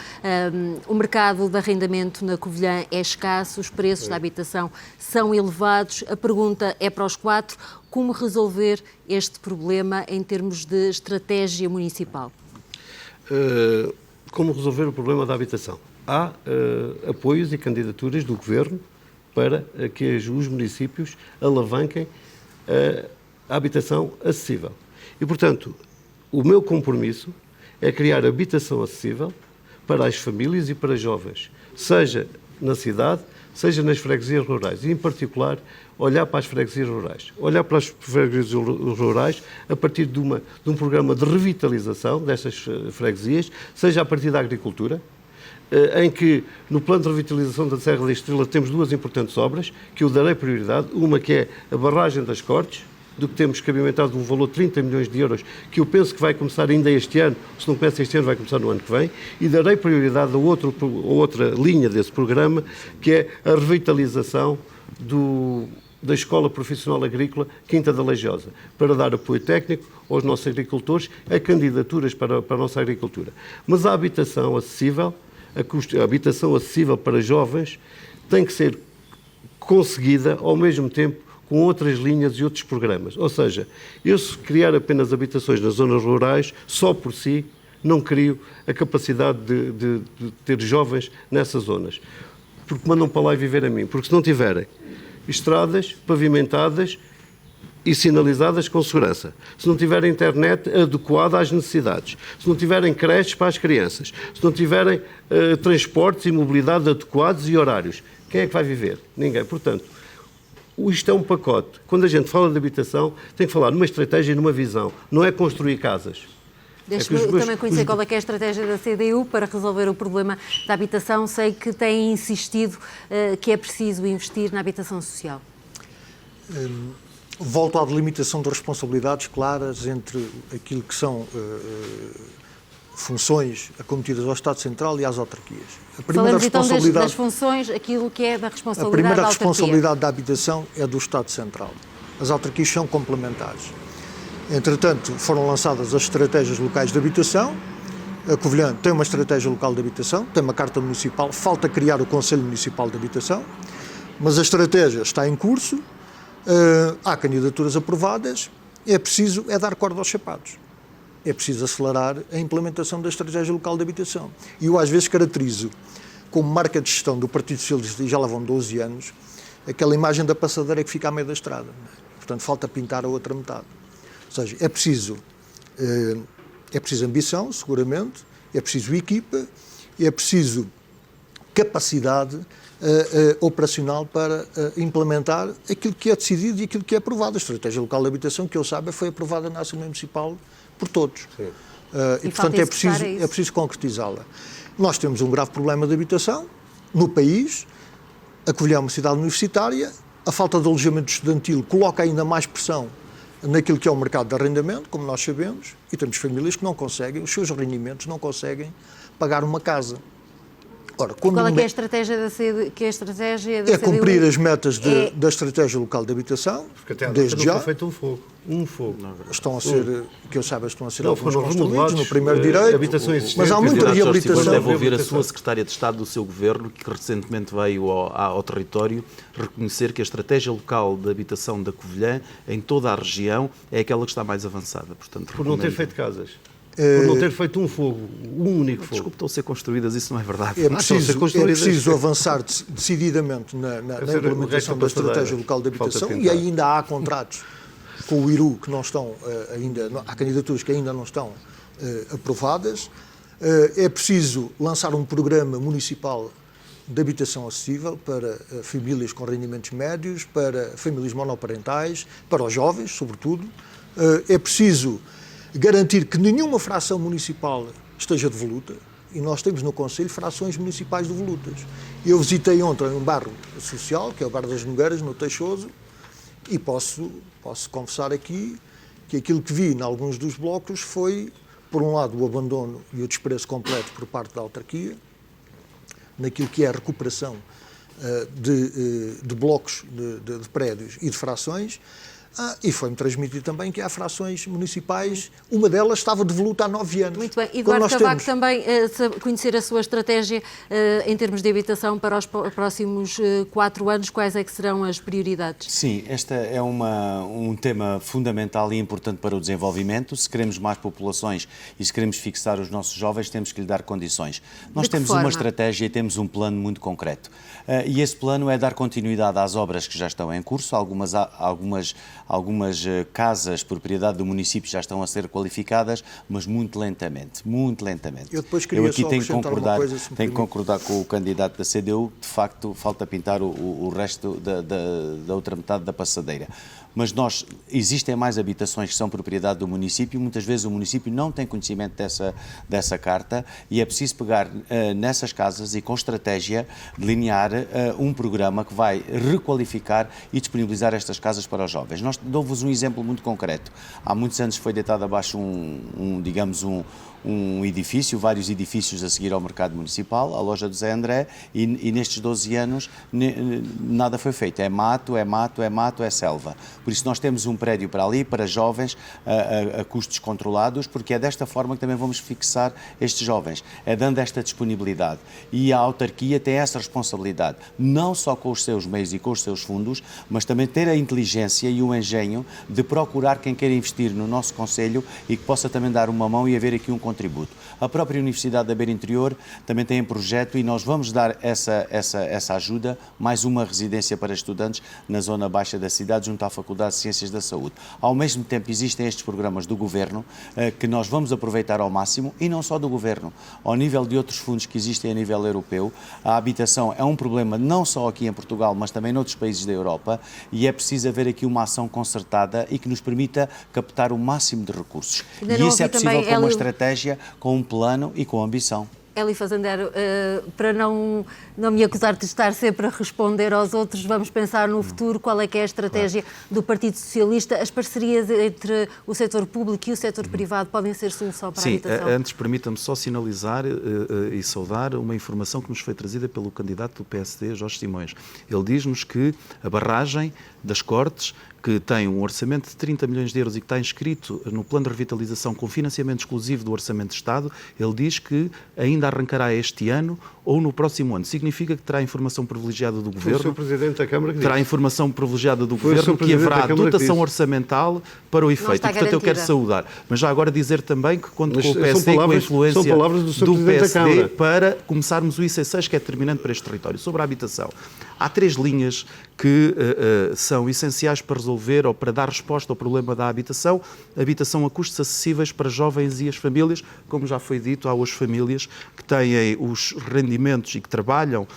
O mercado de arrendamento na Covilhã é escasso, os preços da habitação são elevados. A pergunta é para os quatro: como resolver este problema em termos de estratégia municipal? Como resolver o problema da habitação? Há apoios e candidaturas do Governo para que os municípios alavanquem a habitação acessível. E, portanto, o meu compromisso é criar habitação acessível para as famílias e para jovens, seja na cidade, seja nas freguesias rurais. E, em particular, olhar para as freguesias rurais. Olhar para as freguesias rurais a partir de um programa de revitalização destas freguesias, seja a partir da agricultura, em que no plano de revitalização da Serra da Estrela temos duas importantes obras que eu darei prioridade. Uma que é a barragem das Cortes, do que temos cabimentado um valor de 30 milhões de euros, que eu penso que vai começar ainda este ano, se não começa este ano vai começar no ano que vem, e darei prioridade a outra linha desse programa, que é a revitalização da Escola Profissional Agrícola Quinta da Lajosa, para dar apoio técnico aos nossos agricultores, a candidaturas para a nossa agricultura. Mas a habitação acessível, a habitação acessível para jovens, tem que ser conseguida ao mesmo tempo com outras linhas e outros programas. Ou seja, eu se criar apenas habitações nas zonas rurais, só por si, não crio a capacidade de ter jovens nessas zonas. Porque mandam para lá e viver a mim. Porque se não tiverem estradas pavimentadas e sinalizadas com segurança, se não tiverem internet adequada às necessidades, se não tiverem creches para as crianças, se não tiverem transportes e mobilidade adequados e horários, quem é que vai viver? Ninguém. Portanto, isto é um pacote. Quando a gente fala de habitação, tem que falar numa estratégia e numa visão. Não é construir casas. Deixe-me também conhecer qual é que é a estratégia da CDU para resolver o problema da habitação. Sei que tem insistido que é preciso investir na habitação social. Volto à delimitação de responsabilidades claras entre aquilo que são funções acometidas ao Estado Central e às autarquias. Falamos então das funções, aquilo que é da responsabilidade da autarquia. A primeira responsabilidade da habitação é do Estado Central. As autarquias são complementares. Entretanto, foram lançadas as estratégias locais de habitação. A Covilhã tem uma estratégia local de habitação, tem uma carta municipal, falta criar o Conselho Municipal de Habitação, mas a estratégia está em curso, há candidaturas aprovadas, é preciso dar corda aos sapatos. É preciso acelerar a implementação da estratégia local de habitação. E eu às vezes caracterizo como marca de gestão do Partido Socialista, e já lá vão 12 anos, aquela imagem da passadeira que fica à meio da estrada. Portanto, falta pintar a outra metade. Ou seja, é preciso ambição, seguramente, é preciso equipa, é preciso capacidade operacional para implementar aquilo que é decidido e aquilo que é aprovado. A estratégia local de habitação, que eu saiba, foi aprovada na Assembleia Municipal por todos. E portanto, é preciso concretizá-la. Nós temos um grave problema de habitação no país. A Covilhã é uma cidade universitária. A falta de alojamento estudantil coloca ainda mais pressão naquilo que é o mercado de arrendamento, como nós sabemos, e temos famílias que não conseguem, os seus rendimentos não conseguem pagar uma casa. Ora, Qual é que é a estratégia da CDU? É cumprir as metas da Estratégia Local de Habitação, Porque até desde já. não foi feito um fogo. Estão a ser, que eu saiba, estão a ser Não, alguns foram construídos remodelados, no primeiro direito, habitação existente. mas há muita Candidato Jorge Simões reabilitação. deve ouvir a sua secretária de Estado do seu governo, que recentemente veio ao território reconhecer que a estratégia local de habitação da Covilhã, em toda a região, é aquela que está mais avançada. Portanto, Por não ter recomendo. feito casas. Por não ter feito um fogo, um único fogo. Desculpe, estão a ser construídas, isso não é verdade. É estão a ser preciso construídas. avançar decididamente na dizer, o implementação resto da é passadeira. Estratégia Local de Falta Habitação, e pintar. ainda há contratos com o IRU que não estão ainda, há candidaturas que ainda não estão aprovadas. É preciso lançar um programa municipal de habitação acessível para famílias com rendimentos médios, para famílias monoparentais, para os jovens, sobretudo. É preciso garantir que nenhuma fração municipal esteja devoluta, e nós temos no Conselho frações municipais devolutas. Eu visitei ontem um bairro social, que é o bairro das Nogueiras, no Teixoso, e posso confessar aqui que aquilo que vi em alguns dos blocos foi, por um lado, o abandono e o desprezo completo por parte da autarquia, naquilo que é a recuperação de blocos de prédios e de frações. E foi-me transmitido também que há frações municipais, uma delas estava devoluta há 9 anos. Muito bem. Eduardo Cavaco, também conhecer a sua estratégia em termos de habitação para os próximos 4 anos, quais é que serão as prioridades? Sim, este é um tema fundamental e importante para o desenvolvimento. Se queremos mais populações e se queremos fixar os nossos jovens, temos que lhe dar condições. Nós temos uma estratégia e temos um plano muito concreto. E esse plano é dar continuidade às obras que já estão em curso. Algumas casas, propriedade do município, já estão a ser qualificadas, mas muito lentamente, muito lentamente. Eu depois queria aqui só tenho que acrescentar uma coisa, tenho que concordar com o candidato da CDU, de facto falta pintar o resto da outra metade da passadeira. Mas existem mais habitações que são propriedade do município, muitas vezes o município não tem conhecimento dessa carta e é preciso pegar nessas casas e com estratégia delinear um programa que vai requalificar e disponibilizar estas casas para os jovens. Dou-vos um exemplo muito concreto. Há muitos anos foi deitado abaixo um edifício, vários edifícios a seguir ao mercado municipal, a loja do Zé André, e nestes 12 anos nada foi feito. É mato, é selva. Por isso nós temos um prédio para ali, para jovens, a custos controlados, porque é desta forma que também vamos fixar estes jovens. É dando esta disponibilidade. E a autarquia tem essa responsabilidade, não só com os seus meios e com os seus fundos, mas também ter a inteligência e o engenho de procurar quem queira investir no nosso Conselho e que possa também dar uma mão e haver aqui um contributo. A própria Universidade da Beira Interior também tem um projeto e nós vamos dar essa ajuda, mais uma residência para estudantes na zona baixa da cidade, junto à Faculdade de Ciências da Saúde. Ao mesmo tempo existem estes programas do Governo que nós vamos aproveitar ao máximo, e não só do Governo, ao nível de outros fundos que existem a nível europeu. A habitação é um problema não só aqui em Portugal, mas também noutros países da Europa, e é preciso haver aqui uma ação concertada e que nos permita captar o máximo de recursos. E isso é possível com uma estratégia, com um plano e com ambição. Eli Fazendeiro, para não me acusar de estar sempre a responder aos outros, vamos pensar no futuro, qual é que é a estratégia do Partido Socialista? As parcerias entre o setor público e o setor privado podem ser solução para a habitação? Sim, antes permita-me só sinalizar e saudar uma informação que nos foi trazida pelo candidato do PSD, Jorge Simões. Ele diz-nos que a barragem das Cortes, que tem um orçamento de 30 milhões de euros e que está inscrito no plano de revitalização com financiamento exclusivo do Orçamento de Estado, ele diz que ainda arrancará este ano ou no próximo ano. Significa que terá informação privilegiada do Governo. Foi o Sr. Presidente da Câmara que terá disse. informação privilegiada do Governo que haverá dotação orçamental para o efeito. E, portanto, eu quero saudar. Mas já agora dizer também que conto com o PSD, com a influência do PSD, para começarmos o IC6, que é determinante para este território. Sobre a habitação, há 3 linhas que são essenciais para resolver ou para dar resposta ao problema da habitação. Habitação a custos acessíveis para jovens e as famílias. Como já foi dito, há hoje famílias que têm os rendimentos e que trabalham,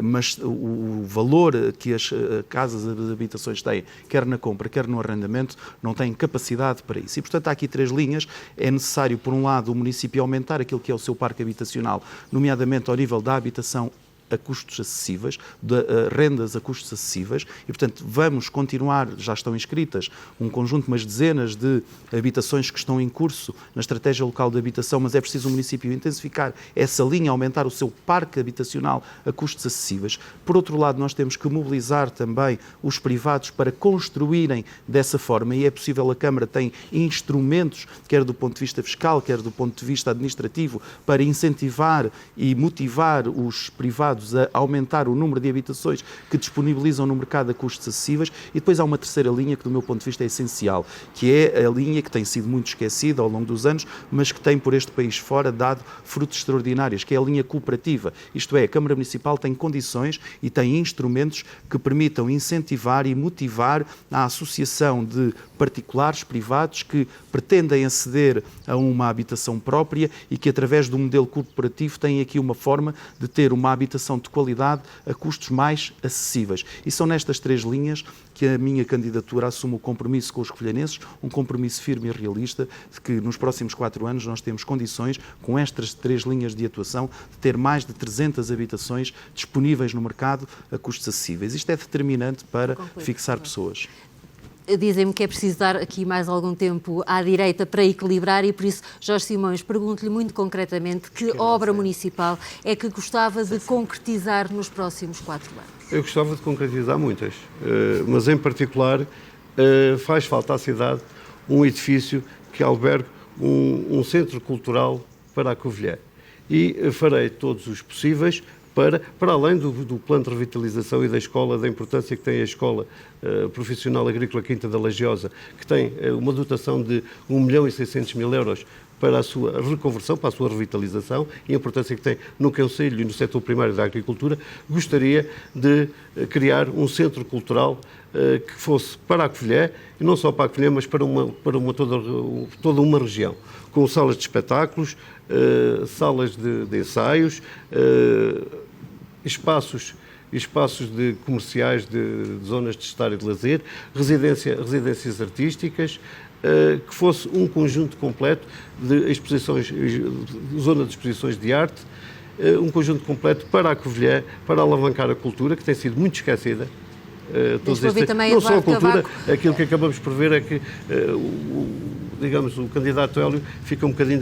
mas o valor que as casas de habitações têm, quer na compra, quer no arrendamento, não têm capacidade para isso. E, portanto, há aqui 3 linhas. É necessário, por um lado, o município aumentar aquilo que é o seu parque habitacional, nomeadamente ao nível da habitação a custos acessíveis, de rendas a custos acessíveis, e, portanto, vamos continuar, já estão inscritas, um conjunto, umas dezenas de habitações que estão em curso na estratégia local de habitação, mas é preciso o município intensificar essa linha, aumentar o seu parque habitacional a custos acessíveis. Por outro lado, nós temos que mobilizar também os privados para construírem dessa forma, e é possível, a Câmara tem instrumentos, quer do ponto de vista fiscal, quer do ponto de vista administrativo, para incentivar e motivar os privados a aumentar o número de habitações que disponibilizam no mercado a custos acessíveis. E depois há uma terceira linha que, do meu ponto de vista, é essencial, que é a linha que tem sido muito esquecida ao longo dos anos, mas que tem por este país fora dado frutos extraordinários, que é a linha cooperativa. Isto é, a Câmara Municipal tem condições e tem instrumentos que permitam incentivar e motivar a associação de particulares, privados, que pretendem aceder a uma habitação própria e que, através do modelo cooperativo, têm aqui uma forma de ter uma habitação de qualidade a custos mais acessíveis. E são nestas três linhas que a minha candidatura assume o compromisso com os covilhanenses, um compromisso firme e realista, de que nos próximos 4 anos nós temos condições, com estas três linhas de atuação, de ter mais de 300 habitações disponíveis no mercado a custos acessíveis. Isto é determinante para fixar pessoas. Dizem-me que é preciso dar aqui mais algum tempo à direita para equilibrar e, por isso, Jorge Simões, pergunto-lhe muito concretamente que obra municipal é que gostava de concretizar nos próximos 4 anos? Eu gostava de concretizar muitas, mas em particular faz falta à cidade um edifício que albergue um centro cultural para a Covilhã. E farei todos os possíveis para além do plano de revitalização e da escola, da importância que tem a Escola Profissional Agrícola Quinta da Lagiosa, que tem uma dotação de 1.600.000 euros para a sua reconversão, para a sua revitalização e a importância que tem no Concelho e no setor primário da agricultura, gostaria de criar um centro cultural que fosse para a Covilhã, e não só para a Covilhã, mas para toda uma região, com salas de espetáculos, salas de ensaios, espaços de comerciais, de zonas de estar e de lazer, residências artísticas, que fosse um conjunto completo de exposições, zona de exposições de arte, um conjunto completo para a Covilhã, para alavancar a cultura, que tem sido muito esquecida. Não só a cultura, aquilo que acabamos por ver é que o candidato Hélio fica um bocadinho,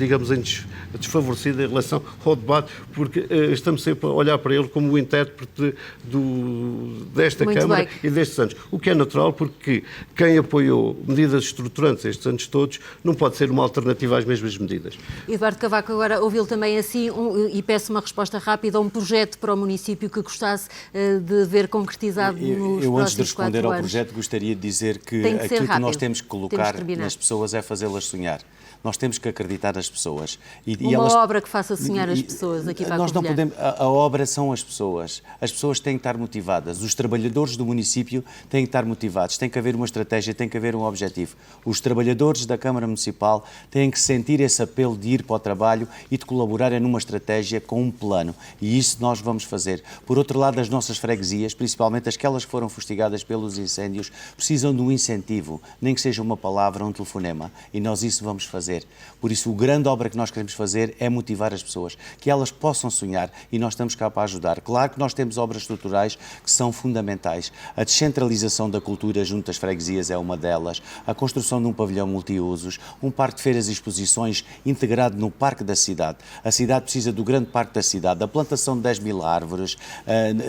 desfavorecido em relação ao debate, porque estamos sempre a olhar para ele como o intérprete desta muito Câmara bem. E destes anos. O que é natural, porque quem apoiou medidas estruturantes estes anos todos não pode ser uma alternativa às mesmas medidas. Eduardo Cavaco, agora ouvi-lo também assim, e peço uma resposta rápida a um projeto para o município que gostasse de ver concretizado nos Eu, antes de próximos 4 responder ao anos. projeto, gostaria de dizer que Tem que ser aquilo que nós rápido. temos que Temos colocar que terminar. nas pessoas é fazê-las sonhar. Nós temos que acreditar nas pessoas. Uma obra que faça sonhar as pessoas aqui para a Nós não Covilhã. podemos. A obra são as pessoas. As pessoas têm que estar motivadas. Os trabalhadores do município têm que estar motivados. Tem que haver uma estratégia, tem que haver um objetivo. Os trabalhadores da Câmara Municipal têm que sentir esse apelo de ir para o trabalho e de colaborarem numa estratégia com um plano. E isso nós vamos fazer. Por outro lado, as nossas freguesias, principalmente aquelas que foram fustigadas pelos incêndios, precisam de um incentivo, nem que seja uma palavra, um telefonema. E nós isso vamos fazer. Por isso, a grande obra que nós queremos fazer é motivar as pessoas, que elas possam sonhar, e nós estamos cá para ajudar. Claro que nós temos obras estruturais que são fundamentais. A descentralização da cultura junto às freguesias é uma delas, a construção de um pavilhão multiusos, um parque de feiras e exposições integrado no parque da cidade. A cidade precisa do grande parque da cidade, a plantação de 10.000 árvores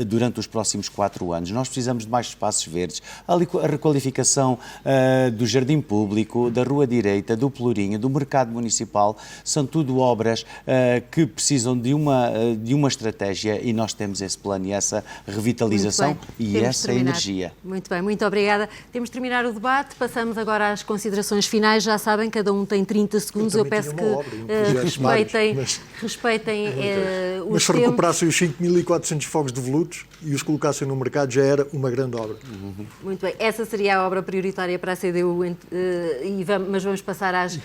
durante os próximos 4 anos. Nós precisamos de mais espaços verdes, a requalificação do jardim público, da Rua Direita, do Pelourinho, do mercado municipal, são tudo obras que precisam de uma estratégia, e nós temos esse plano e essa revitalização e essa energia. Muito bem, muito obrigada. Temos de terminar o debate, passamos agora às considerações finais. Já sabem, cada um tem 30 segundos. Eu peço que respeitem os Mas se tempos. recuperassem os 5.400 fogos devolutos e os colocassem no mercado, já era uma grande obra. Muito bem, essa seria a obra prioritária para a CDU, mas vamos passar às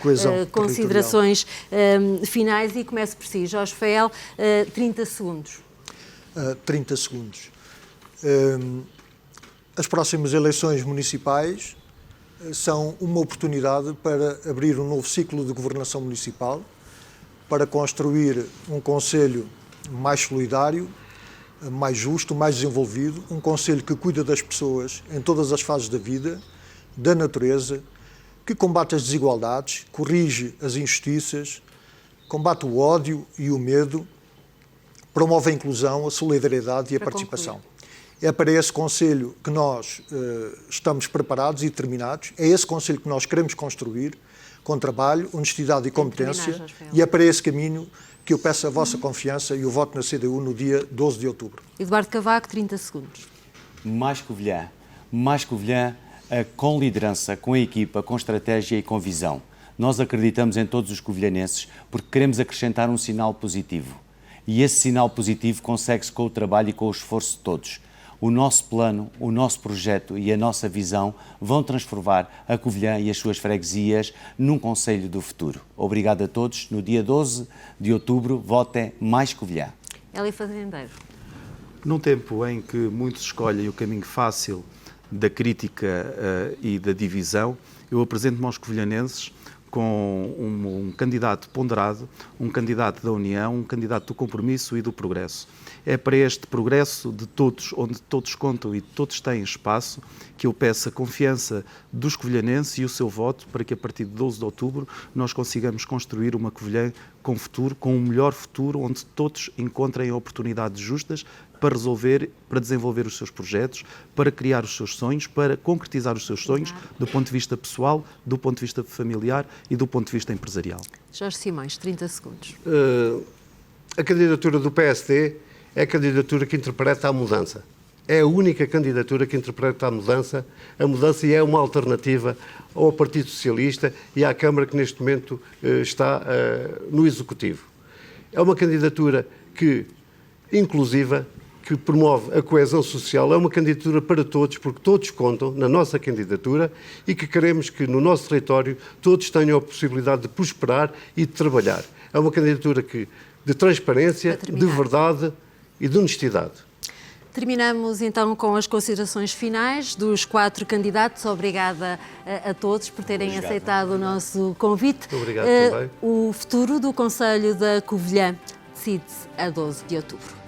considerações finais e começo por si. Jorge Fael, 30 segundos. 30 segundos. As próximas eleições municipais são uma oportunidade para abrir um novo ciclo de governação municipal, para construir um concelho mais solidário mais justo, mais desenvolvido, um concelho que cuida das pessoas em todas as fases da vida, da natureza, que combate as desigualdades, corrige as injustiças, combate o ódio e o medo, promove a inclusão, a solidariedade e a participação. Concluir. É para esse concelho que nós estamos preparados e determinados, é esse concelho que nós queremos construir, com trabalho, honestidade e competência, e é para esse caminho que eu peço a vossa confiança e o voto na CDU no dia 12 de outubro. Eduardo Cavaco, 30 segundos. Mais Covilhã, com liderança, com equipa, com estratégia e com visão. Nós acreditamos em todos os covilhanenses porque queremos acrescentar um sinal positivo. E esse sinal positivo consegue-se com o trabalho e com o esforço de todos. O nosso plano, o nosso projeto e a nossa visão vão transformar a Covilhã e as suas freguesias num concelho do futuro. Obrigado a todos. No dia 12 de outubro, votem Mais Covilhã. Hélio Fazendeiro. Num tempo em que muitos escolhem o caminho fácil da crítica e da divisão, eu apresento-me aos covilhanenses com um candidato ponderado, um candidato da união, um candidato do compromisso e do progresso. É para este progresso de todos, onde todos contam e todos têm espaço, que eu peço a confiança dos covilhanenses e o seu voto para que a partir de 12 de outubro nós consigamos construir uma Covilhã com futuro, com um melhor futuro, onde todos encontrem oportunidades justas para resolver, para desenvolver os seus projetos, para criar os seus sonhos, para concretizar os seus sonhos do ponto de vista pessoal, do ponto de vista familiar e do ponto de vista empresarial. Jorge Simões, 30 segundos. A candidatura do PSD é a candidatura que interpreta a mudança. É a única candidatura que interpreta a mudança e é uma alternativa ao Partido Socialista e à Câmara que neste momento está no Executivo. É uma candidatura que, inclusiva, que promove a coesão social, é uma candidatura para todos, porque todos contam na nossa candidatura e que queremos que no nosso território todos tenham a possibilidade de prosperar e de trabalhar. É uma candidatura de transparência, de verdade e de honestidade. Terminamos então com as considerações finais dos 4 candidatos. Obrigada a todos por terem aceitado o nosso convite. Muito obrigado também. O futuro do Concelho da Covilhã decide-se a 12 de outubro.